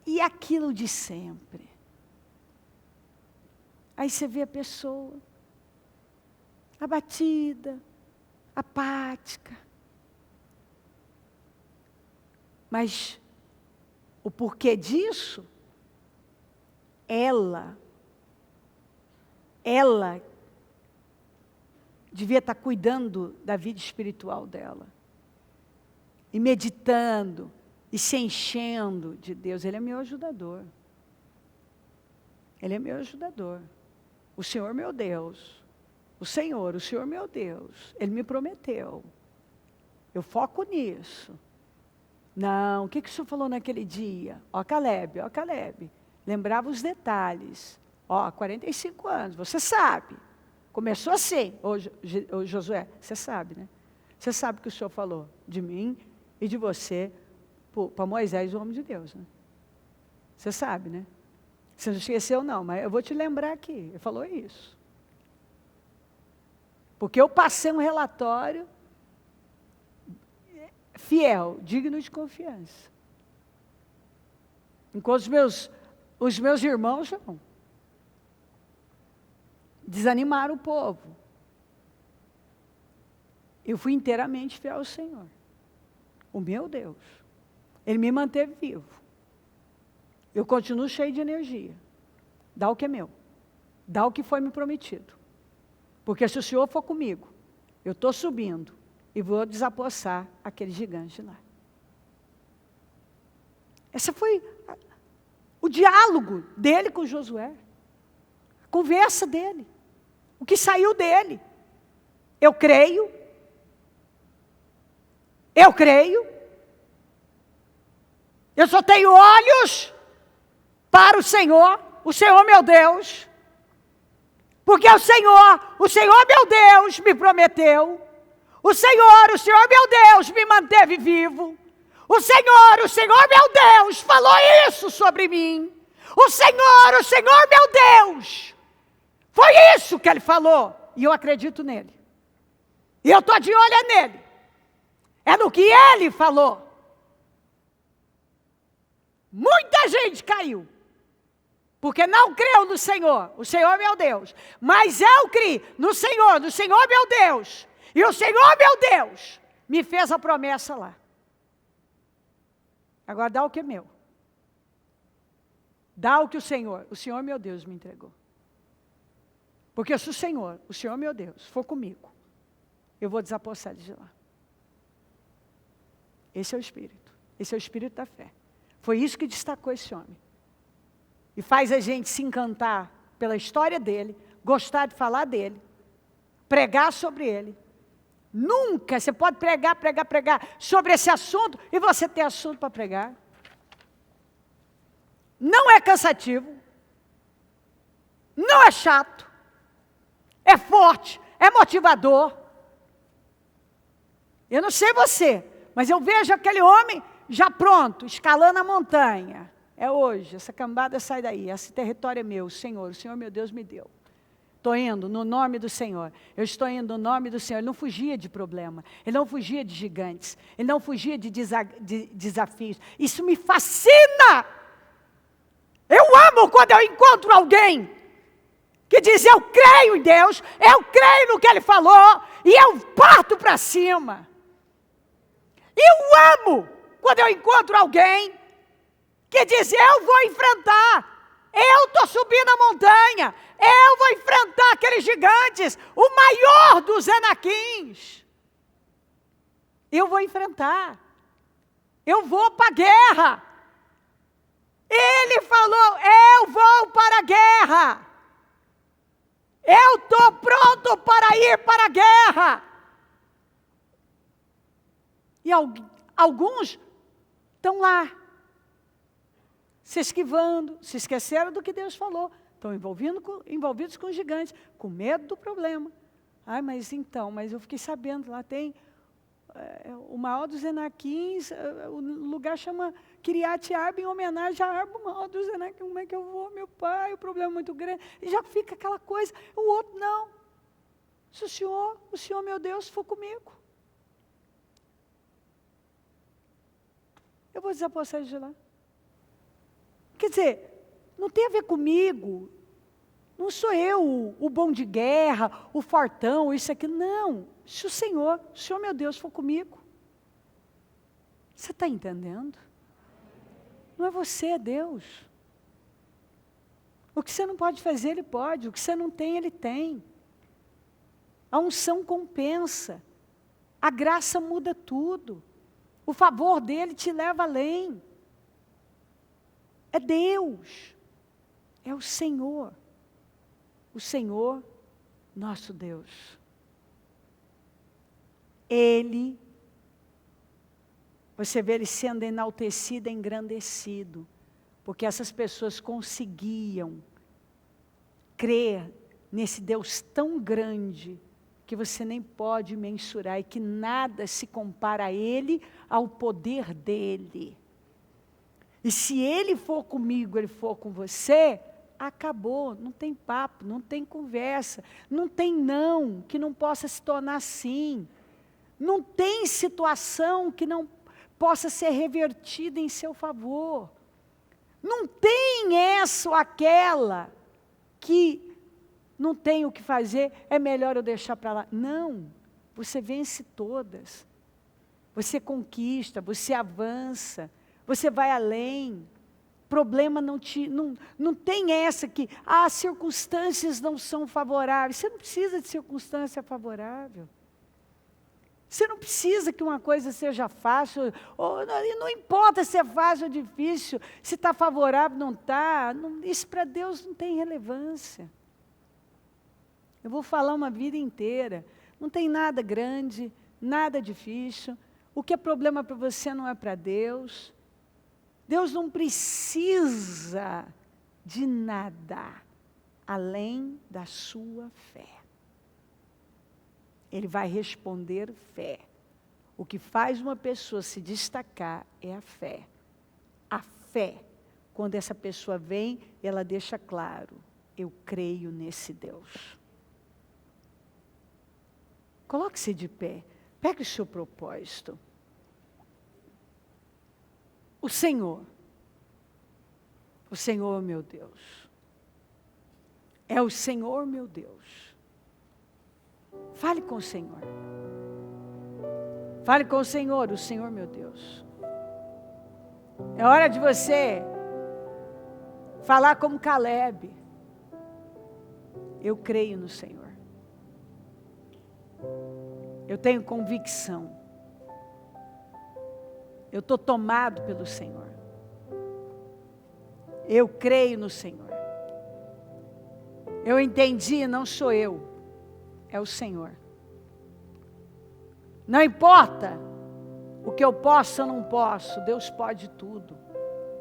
E aquilo de sempre. Aí você vê a pessoa abatida, apática. Mas o porquê disso? Ela devia estar cuidando da vida espiritual dela. E meditando, e se enchendo de Deus. Ele é meu ajudador. Ele é meu ajudador. O Senhor meu Deus. O Senhor meu Deus. Ele me prometeu. Eu foco nisso. Não, o que o Senhor falou naquele dia? Ó Caleb. Lembrava os detalhes. 45 anos, você sabe. Começou assim, ô Josué, você sabe, né? Você sabe o que o Senhor falou de mim e de você para Moisés, o homem de Deus, né? Você sabe, né? Você não esqueceu não, mas eu vou te lembrar aqui. Ele falou isso. Porque eu passei um relatório fiel, digno de confiança. Enquanto os meus irmãos não. Desanimaram o povo. Eu fui inteiramente fiel ao Senhor. O meu Deus. Ele me manteve vivo. Eu continuo cheio de energia. Dá o que é meu. Dá o que foi me prometido. Porque se o Senhor for comigo, eu estou subindo e vou desapossar aquele gigante lá. Esse foi o diálogo dele com Josué. A conversa dele. O que saiu dele. Eu creio. Eu só tenho olhos para o Senhor meu Deus. Porque o Senhor meu Deus me prometeu. O Senhor meu Deus me manteve vivo. O Senhor meu Deus falou isso sobre mim. O Senhor meu Deus. Foi isso que Ele falou. E eu acredito nele. E eu estou de olho nele. É no que Ele falou. Muita gente caiu. Porque não creu no Senhor. O Senhor meu Deus. Mas eu criei no Senhor meu Deus. E o Senhor meu Deus me fez a promessa lá. Agora dá o que é meu. Dá o que o Senhor meu Deus me entregou. Porque se o Senhor meu Deus, for comigo, eu vou desapossar de lá. Esse é o Espírito. Esse é o Espírito da fé. Foi isso que destacou esse homem. E faz a gente se encantar pela história dele, gostar de falar dele, pregar sobre ele. Nunca você pode pregar sobre esse assunto e você ter assunto para pregar. Não é cansativo. Não é chato. É forte, é motivador. Eu não sei você, mas eu vejo aquele homem já pronto, escalando a montanha. É hoje, essa cambada sai daí, esse território é meu, o Senhor meu Deus me deu. Estou indo no nome do Senhor. Eu estou indo no nome do Senhor. Ele não fugia de problema. Ele não fugia de gigantes. Ele não fugia de desafios. Isso me fascina. Eu amo quando eu encontro alguém que diz, eu creio em Deus, eu creio no que Ele falou, e eu parto para cima. Eu amo quando eu encontro alguém que diz, eu vou enfrentar. Eu estou subindo a montanha, eu vou enfrentar aqueles gigantes, o maior dos Enaquins. Eu vou enfrentar, eu vou para a guerra. Ele falou, eu vou para a guerra. Eu estou pronto para ir para a guerra. E alguns estão lá, se esquivando, se esqueceram do que Deus falou. Estão envolvidos com gigantes, com medo do problema. Ai, mas eu fiquei sabendo, lá tem o maior dos Enaquins, o lugar chama Kiriat Arba, em homenagem a Arba, o maior dos Enaquins. Como é que eu vou, meu pai? O problema é muito grande. E já fica aquela coisa, o outro não. Se o Senhor, meu Deus, for comigo, eu vou desapossar de lá. Quer dizer, não tem a ver comigo. Não sou eu o bom de guerra, o fortão, isso aqui. Não. Se o Senhor, meu Deus, for comigo. Você está entendendo? Não é você, é Deus. O que você não pode fazer, Ele pode. O que você não tem, Ele tem. A unção compensa. A graça muda tudo. O favor dEle te leva além. É Deus. É o Senhor. O Senhor, nosso Deus. Ele, você vê Ele sendo enaltecido, engrandecido, porque essas pessoas conseguiam crer nesse Deus tão grande, que você nem pode mensurar, e que nada se compara a Ele, ao poder dEle. E se Ele for comigo, Ele for com você, acabou, não tem papo, não tem conversa, não tem não, que não possa se tornar sim. Não tem situação que não possa ser revertida em seu favor. Não tem essa ou aquela que não tem o que fazer, é melhor eu deixar para lá. Não, você vence todas. Você conquista, você avança, você vai além. Problema não tem essa que as circunstâncias não são favoráveis. Você não precisa de circunstância favorável. Você não precisa que uma coisa seja fácil, não importa se é fácil ou difícil, se está favorável ou não está, isso para Deus não tem relevância. Eu vou falar uma vida inteira, não tem nada grande, nada difícil, o que é problema para você não é para Deus. Deus não precisa de nada além da sua fé. Ele vai responder fé. O que faz uma pessoa se destacar é a fé. A fé, quando essa pessoa vem, ela deixa claro, eu creio nesse Deus. Coloque-se de pé, pegue o seu propósito. O Senhor, meu Deus, é o Senhor, meu Deus. Fale com o Senhor. Fale com o Senhor, meu Deus. É hora de você falar como Caleb. Eu creio no Senhor. Eu tenho convicção. Eu estou tomado pelo Senhor. Eu creio no Senhor. Eu entendi, não sou eu, é o Senhor. Não importa o que eu posso ou não posso, Deus pode tudo.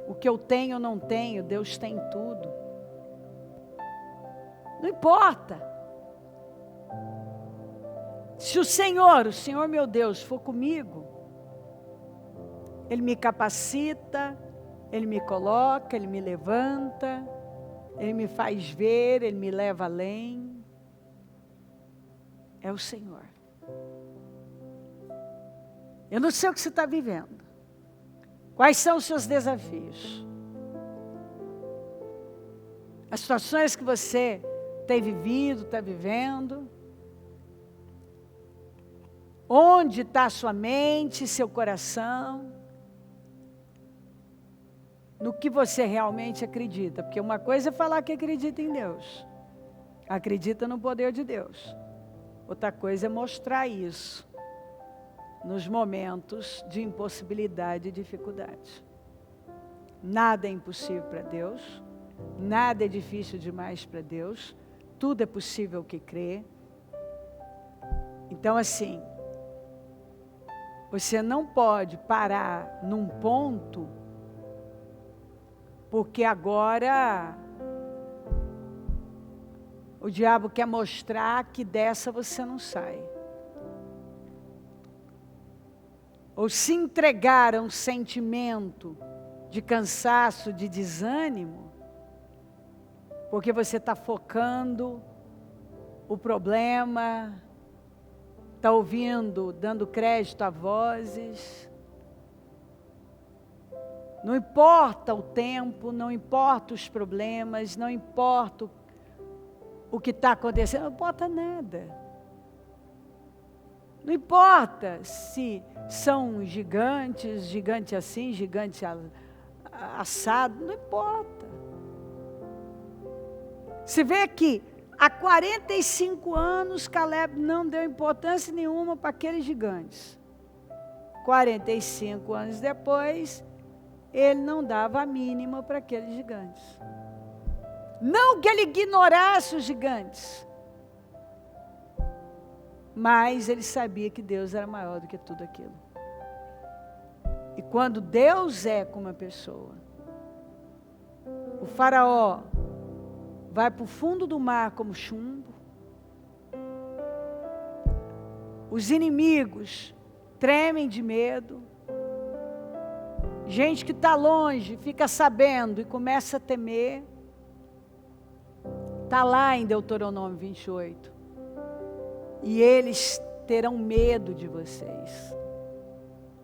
O que eu tenho ou não tenho, Deus tem tudo. Não importa. Se o Senhor meu Deus, for comigo, Ele me capacita, Ele me coloca, Ele me levanta, Ele me faz ver, Ele me leva além. é o Senhor. Eu não sei o que você está vivendo. Quais são os seus desafios? As situações que você tem vivido, está vivendo. Onde está sua mente, seu coração? No que você realmente acredita. Porque uma coisa é falar que acredita em Deus. Acredita no poder de Deus. Outra coisa é mostrar isso nos momentos de impossibilidade e dificuldade. Nada é impossível para Deus. Nada é difícil demais para Deus. Tudo é possível que crê. Então, assim, você não pode parar num ponto, porque agora o diabo quer mostrar que dessa você não sai. Ou se entregar a um sentimento de cansaço, de desânimo, porque você está focando o problema, está ouvindo, dando crédito a vozes. Não importa o tempo, não importa os problemas, não importa o que está acontecendo, não importa nada. Não importa se são gigantes, gigante assim, gigante assado, não importa. Você vê que há 45 anos Caleb não deu importância nenhuma para aqueles gigantes. 45 anos depois, ele não dava a mínima para aqueles gigantes. Não que ele ignorasse os gigantes, mas ele sabia que Deus era maior do que tudo aquilo. E quando Deus é com uma pessoa, o faraó vai para o fundo do mar como chumbo, os inimigos tremem de medo, gente que está longe fica sabendo e começa a temer. Está lá em Deuteronômio 28. E eles terão medo de vocês.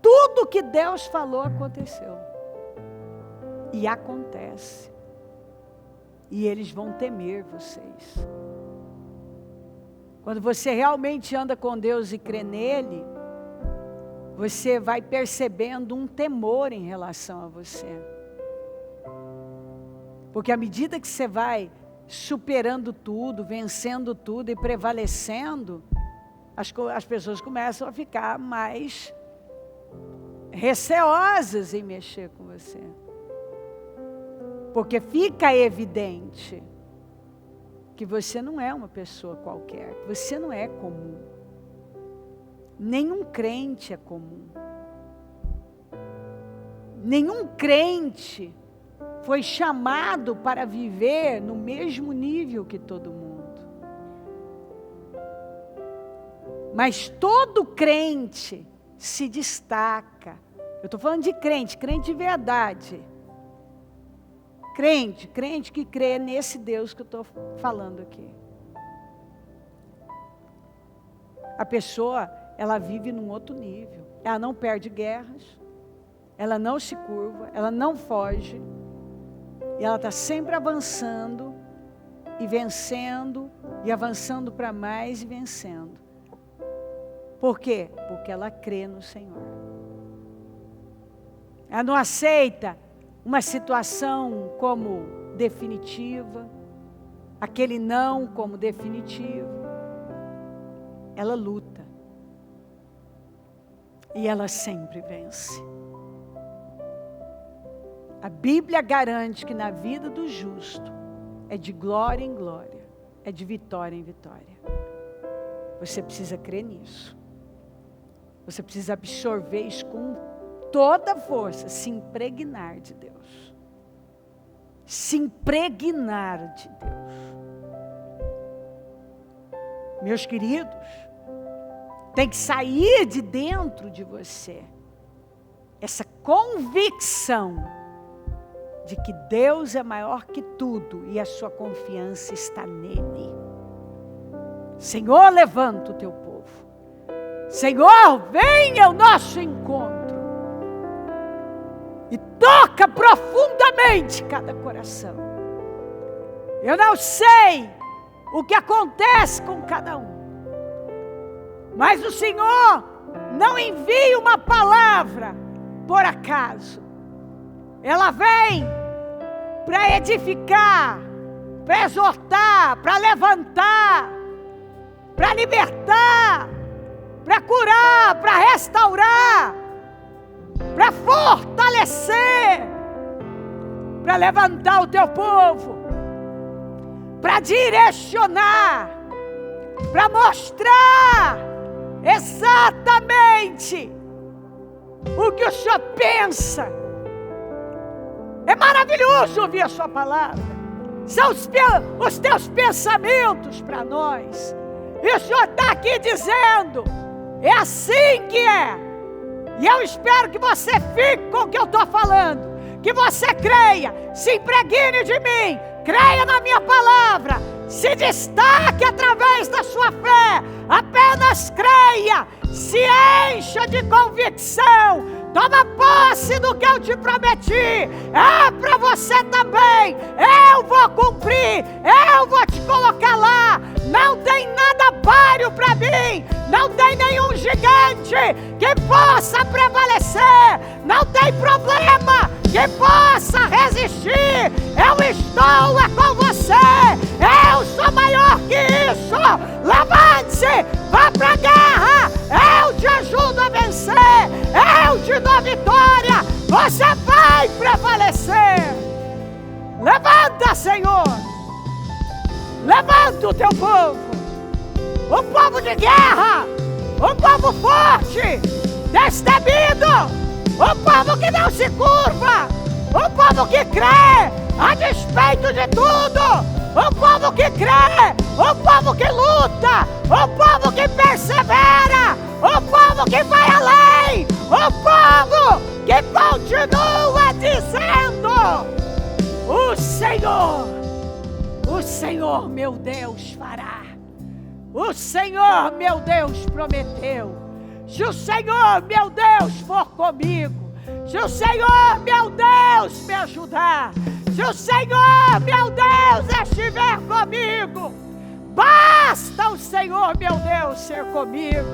Tudo que Deus falou aconteceu. E acontece. E eles vão temer vocês. Quando você realmente anda com Deus e crê nele, você vai percebendo um temor em relação a você. Porque à medida que você vai superando tudo, vencendo tudo e prevalecendo, as pessoas começam a ficar mais receosas em mexer com você. Porque fica evidente que você não é uma pessoa qualquer, que você não é comum. Nenhum crente é comum. Nenhum crente foi chamado para viver no mesmo nível que todo mundo. Mas todo crente se destaca. Eu estou falando de crente de verdade. Crente que crê nesse Deus que eu estou falando aqui. A pessoa, ela vive num outro nível. Ela não perde guerras, ela não se curva, ela não foge. E ela está sempre avançando e vencendo, e avançando para mais e vencendo. Por quê? Porque ela crê no Senhor. Ela não aceita uma situação como definitiva, aquele não como definitivo. Ela luta. E ela sempre vence. A Bíblia garante que na vida do justo é de glória em glória, é de vitória em vitória. Você precisa crer nisso. Você precisa absorver isso com toda a força, se impregnar de Deus. Se impregnar de Deus. Meus queridos, tem que sair de dentro de você essa convicção de que Deus é maior que tudo e a sua confiança está nele. Senhor, levanta o teu povo. Senhor, venha ao nosso encontro. E toca profundamente cada coração. Eu não sei o que acontece com cada um. Mas o Senhor não envia uma palavra por acaso. Ela vem para edificar, para exortar, para levantar, para libertar, para curar, para restaurar, para fortalecer, para levantar o teu povo, para direcionar, para mostrar exatamente o que o Senhor pensa. É maravilhoso ouvir a sua palavra. São os teus pensamentos para nós. E o Senhor está aqui dizendo, é assim que é. E eu espero que você fique com o que eu estou falando. Que você creia, se impregne de mim, creia na minha palavra, se destaque através da sua fé, apenas creia, se encha de convicção, toma posse do que eu te prometi, é para você também, eu vou cumprir, eu vou te colocar lá, não tem nada páreo para mim, não tem nenhum gigante que possa prevalecer, não tem problema que possa resistir, eu estou com você, eu sou maior que isso, levante-se, vá para a guerra, eu te ajudo a vencer, eu te dou vitória, você vai prevalecer. Levanta, Senhor, levanta o teu povo, um povo de guerra, um povo forte, destemido, um povo que não se curva, um povo que crê a despeito de tudo, um povo que crê, um povo que luta, um povo que persevera, um povo que vai além, um povo que continua dizendo: o Senhor meu Deus fará, o Senhor meu Deus prometeu. Se o Senhor meu Deus for comigo, se o Senhor meu Deus me ajudar, se o Senhor meu Deus estiver comigo, basta o Senhor meu Deus ser comigo.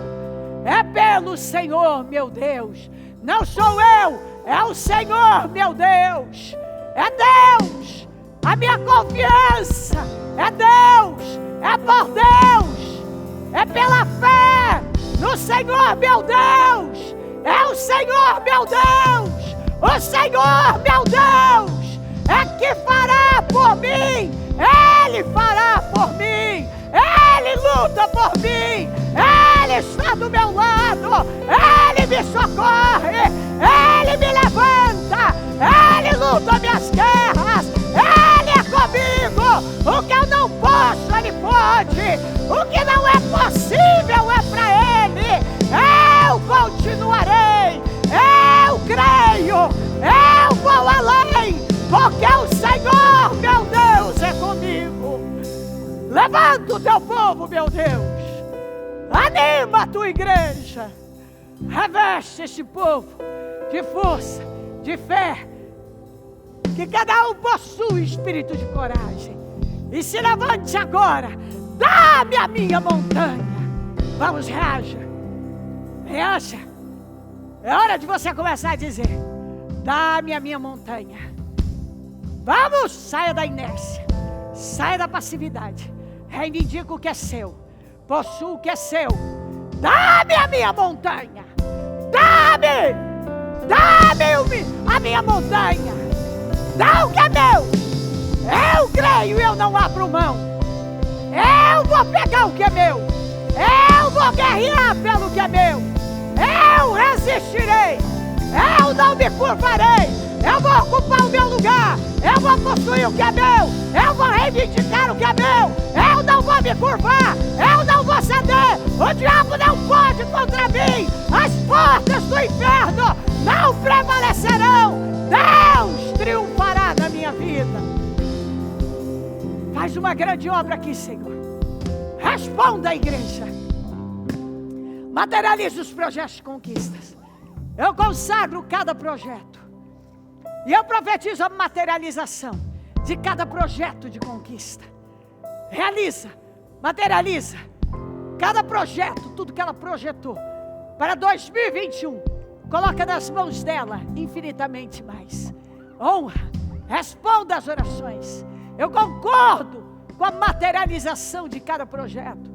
É pelo Senhor meu Deus, não sou eu, é o Senhor meu Deus, é Deus, a minha confiança é Deus, é por Deus, é pela fé no Senhor meu Deus, é o Senhor meu Deus, o Senhor meu Deus é que fará por mim, Ele fará por mim, Ele luta por mim, Ele está do meu lado, Ele me socorre, Ele me levanta, Ele luta minhas guerras, Ele é comigo, o que eu não posso Ele pode, o que não é possível é para Ele, eu continuarei, eu creio, eu vou além, porque o Senhor meu Deus é comigo. Levanta o teu povo, meu Deus, anima a tua igreja, reveste este povo de força, de fé, que cada um possua espírito de coragem, e se levante agora, dá-me a minha montanha. Vamos, reaja, é hora de você começar a dizer: dá-me a minha montanha. Vamos, saia da inércia, saia da passividade, reivindica o que é seu, possua o que é seu, dá-me a minha montanha, dá-me a minha montanha, dá o que é meu, eu creio e eu não abro mão, eu vou pegar o que é meu, eu vou guerrear pelo que é meu, eu resistirei, eu não me curvarei, eu vou ocupar o meu lugar, eu vou possuir o que é meu, eu vou reivindicar o que é meu, eu não vou me curvar, eu não vou ceder, o diabo não pode contra mim, as portas do inferno não prevalecerão, Deus triunfará na minha vida. Faz uma grande obra aqui, Senhor, Responda, igreja. Materialize os projetos de conquistas. Eu consagro cada projeto. E eu profetizo a materialização de cada projeto de conquista. Realiza, materializa cada projeto, tudo que ela projetou para 2021. Coloca nas mãos dela infinitamente mais. Honra, responda às orações. Eu concordo com a materialização de cada projeto.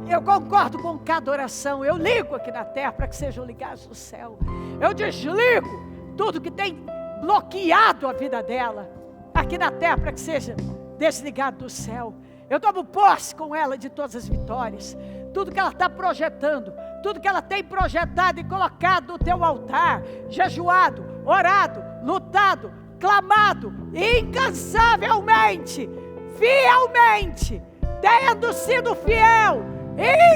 Eu concordo com cada oração. Eu ligo aqui na terra para que sejam ligados no céu. Eu desligo tudo que tem bloqueado a vida dela aqui na terra para que seja desligado do céu. Eu tomo posse com ela de todas as vitórias. Tudo que ela está projetando, tudo que ela tem projetado e colocado no teu altar, jejuado, orado, lutado, clamado, incansavelmente, fielmente, tendo sido fiel,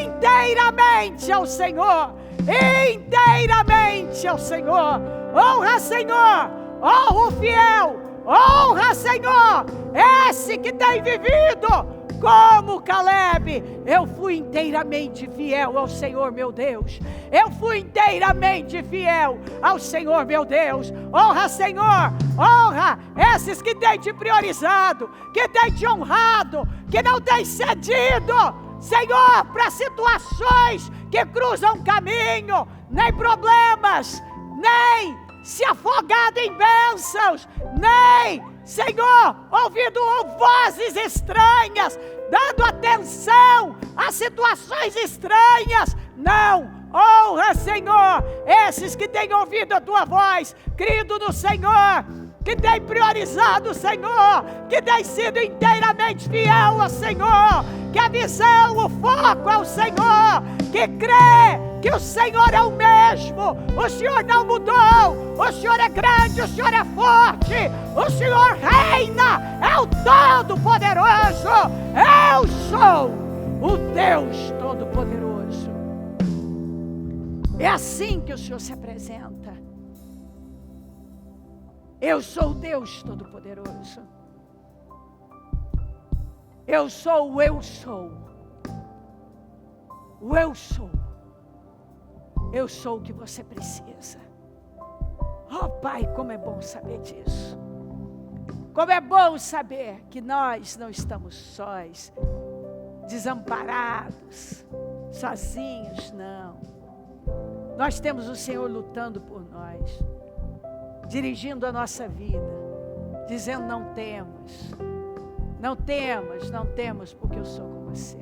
inteiramente ao Senhor, inteiramente ao Senhor. Honra, Senhor, honra o fiel, honra, Senhor, esse que tem vivido como Caleb. Eu fui inteiramente fiel ao Senhor meu Deus. Eu fui inteiramente fiel ao Senhor meu Deus. Honra, Senhor, honra esses que têm te priorizado, que têm te honrado, que não têm cedido, Senhor, para situações que cruzam caminho, nem problemas, nem se afogado em bênçãos, nem, Senhor, ouvindo vozes estranhas, dando atenção a situações estranhas. Não, honra, Senhor, esses que têm ouvido a tua voz, crido no Senhor, que têm priorizado o Senhor, que têm sido inteiramente fiel ao Senhor, que a visão, o foco é o Senhor, que crê que o Senhor é o mesmo, o Senhor não mudou, o Senhor é grande, o Senhor é forte, o Senhor reina, é o Todo-Poderoso. Eu sou o Deus Todo-Poderoso. É assim que o Senhor se apresenta. Eu sou o Deus Todo-Poderoso. Eu sou o eu sou. O eu sou. Eu sou o que você precisa. Oh, Pai, como é bom saber disso. Como é bom saber que nós não estamos sós, desamparados, sozinhos, não. Nós temos o Senhor lutando por nós, dirigindo a nossa vida, dizendo: não temos, não temos, não temos, porque eu sou com você.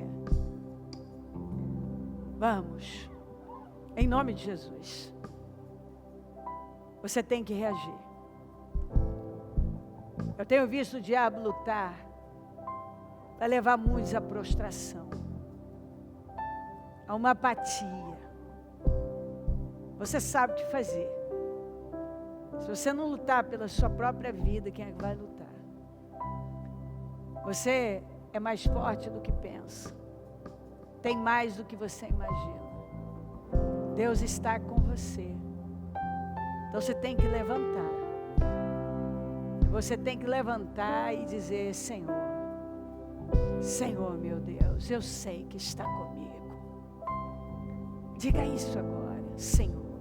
Vamos. Em nome de Jesus, você tem que reagir. Eu tenho visto o diabo lutar para levar muitos à prostração, a uma apatia. Você sabe o que fazer. Se você não lutar pela sua própria vida, quem é que vai lutar? Você é mais forte do que pensa. Tem mais do que você imagina. Deus está com você. Então você tem que levantar. Você tem que levantar e dizer: Senhor, Senhor meu Deus, eu sei que está comigo. Diga isso agora: Senhor,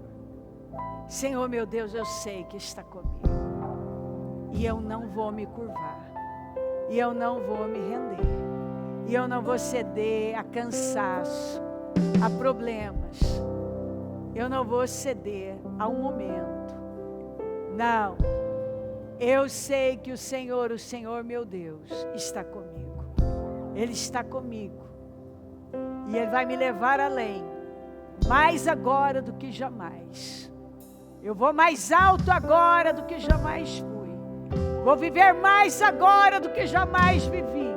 Senhor meu Deus, eu sei que está comigo. E eu não vou me curvar. E eu não vou me render. E eu não vou ceder a cansaço, a problemas. Eu não vou ceder a um momento. Não. Eu sei que o Senhor meu Deus, está comigo. Ele está comigo. E Ele vai me levar além. Mais agora do que jamais. Eu vou mais alto agora do que jamais fui. Vou viver mais agora do que jamais vivi.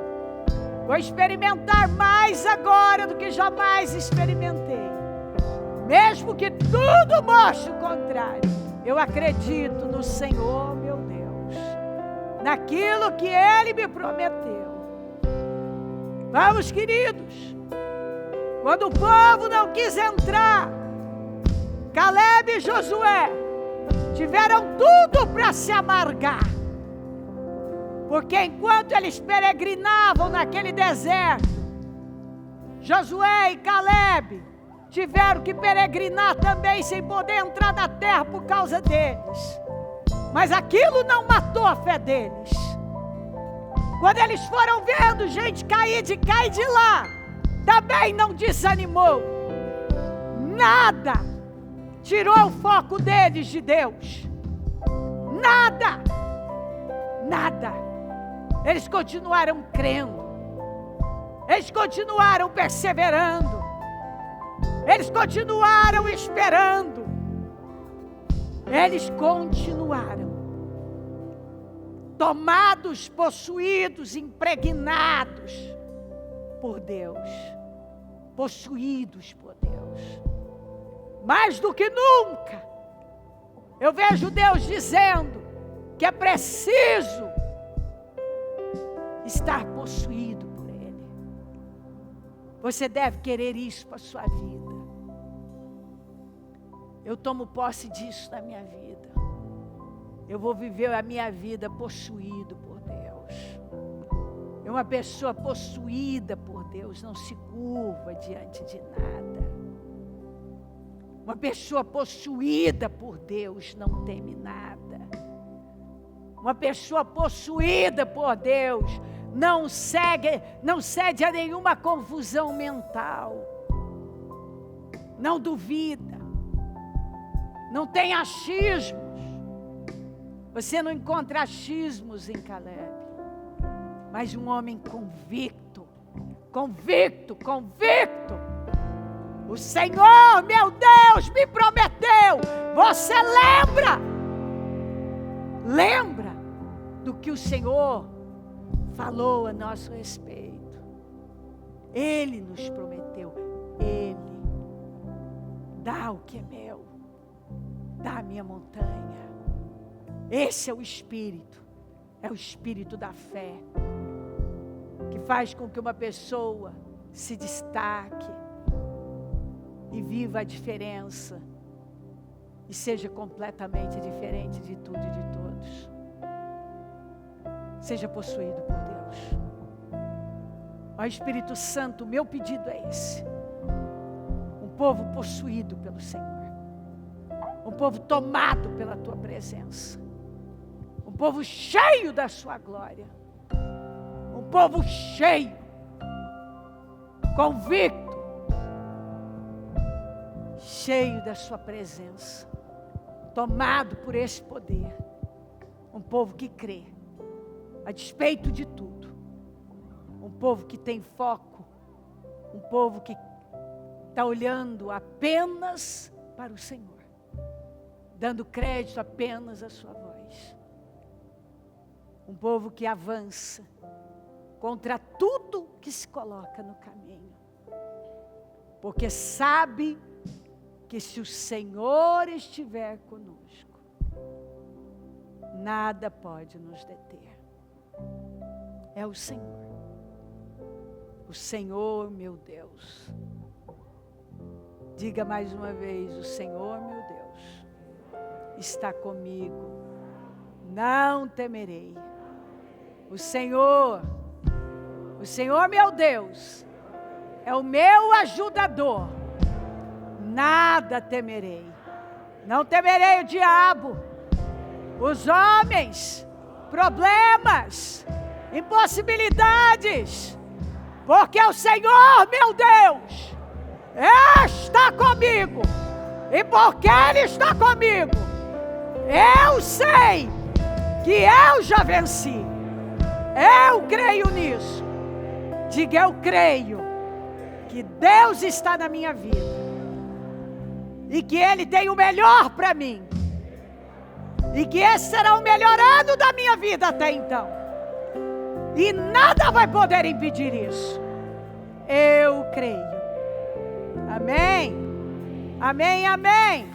Vou experimentar mais agora do que jamais experimentei. Mesmo que tudo mostre o contrário, eu acredito no Senhor meu Deus, naquilo que Ele me prometeu. Vamos, queridos. Quando o povo não quis entrar, Caleb e Josué tiveram tudo para se amargar. Porque enquanto eles peregrinavam naquele deserto, Josué e Caleb tiveram que peregrinar também sem poder entrar na terra por causa deles. Mas aquilo não matou a fé deles. Quando eles foram vendo gente cair de cá e de lá, também não desanimou. Nada tirou o foco deles de Deus. Nada. Nada. Eles continuaram crendo. Eles continuaram perseverando. Eles continuaram esperando. Eles continuaram tomados, possuídos, impregnados por Deus. Possuídos por Deus. Mais do que nunca, eu vejo Deus dizendo que é preciso estar possuído por Ele. Você deve querer isso para a sua vida. Eu tomo posse disso na minha vida. Eu vou viver a minha vida possuído por Deus. É uma pessoa possuída por Deus, não se curva diante de nada. Uma pessoa possuída por Deus não teme nada. Uma pessoa possuída por Deus não cede a nenhuma confusão mental. Não duvida. Não tem achismos. Você não encontra achismos em Caleb. Mas um homem convicto. O Senhor, meu Deus, me prometeu. Você lembra do que o Senhor falou a nosso respeito. Ele nos prometeu. Ele dá o que é meu. Dá a minha montanha. Esse é o Espírito. É o Espírito da fé. Que faz com que uma pessoa se destaque. E viva a diferença. E seja completamente diferente de tudo e de todos. Seja possuído por Deus. Ó Espírito Santo, o meu pedido é esse. Um povo possuído pelo Senhor. Um povo tomado pela Tua presença. Um povo cheio da Sua glória. Um povo cheio. Convicto. Cheio da Sua presença. Tomado por esse poder. Um povo que crê. A despeito de tudo. Um povo que tem foco. Um povo que está olhando apenas para o Senhor. Dando crédito apenas à sua voz. Um povo que avança contra tudo que se coloca no caminho. Porque sabe que se o Senhor estiver conosco, nada pode nos deter. É o Senhor. O Senhor, meu Deus. Diga mais uma vez, o Senhor, meu Deus, está comigo. Não temerei. O Senhor, meu Deus, é o meu ajudador. Nada temerei. Não temerei o diabo, os homens, problemas, impossibilidades, porque o Senhor, meu Deus, está comigo. E porque Ele está comigo, eu sei que eu já venci. Eu creio nisso. Diga, eu creio que Deus está na minha vida. E que Ele tem o melhor para mim. E que esse será o melhor ano da minha vida até então. E nada vai poder impedir isso. Eu creio. Amém. Amém, amém.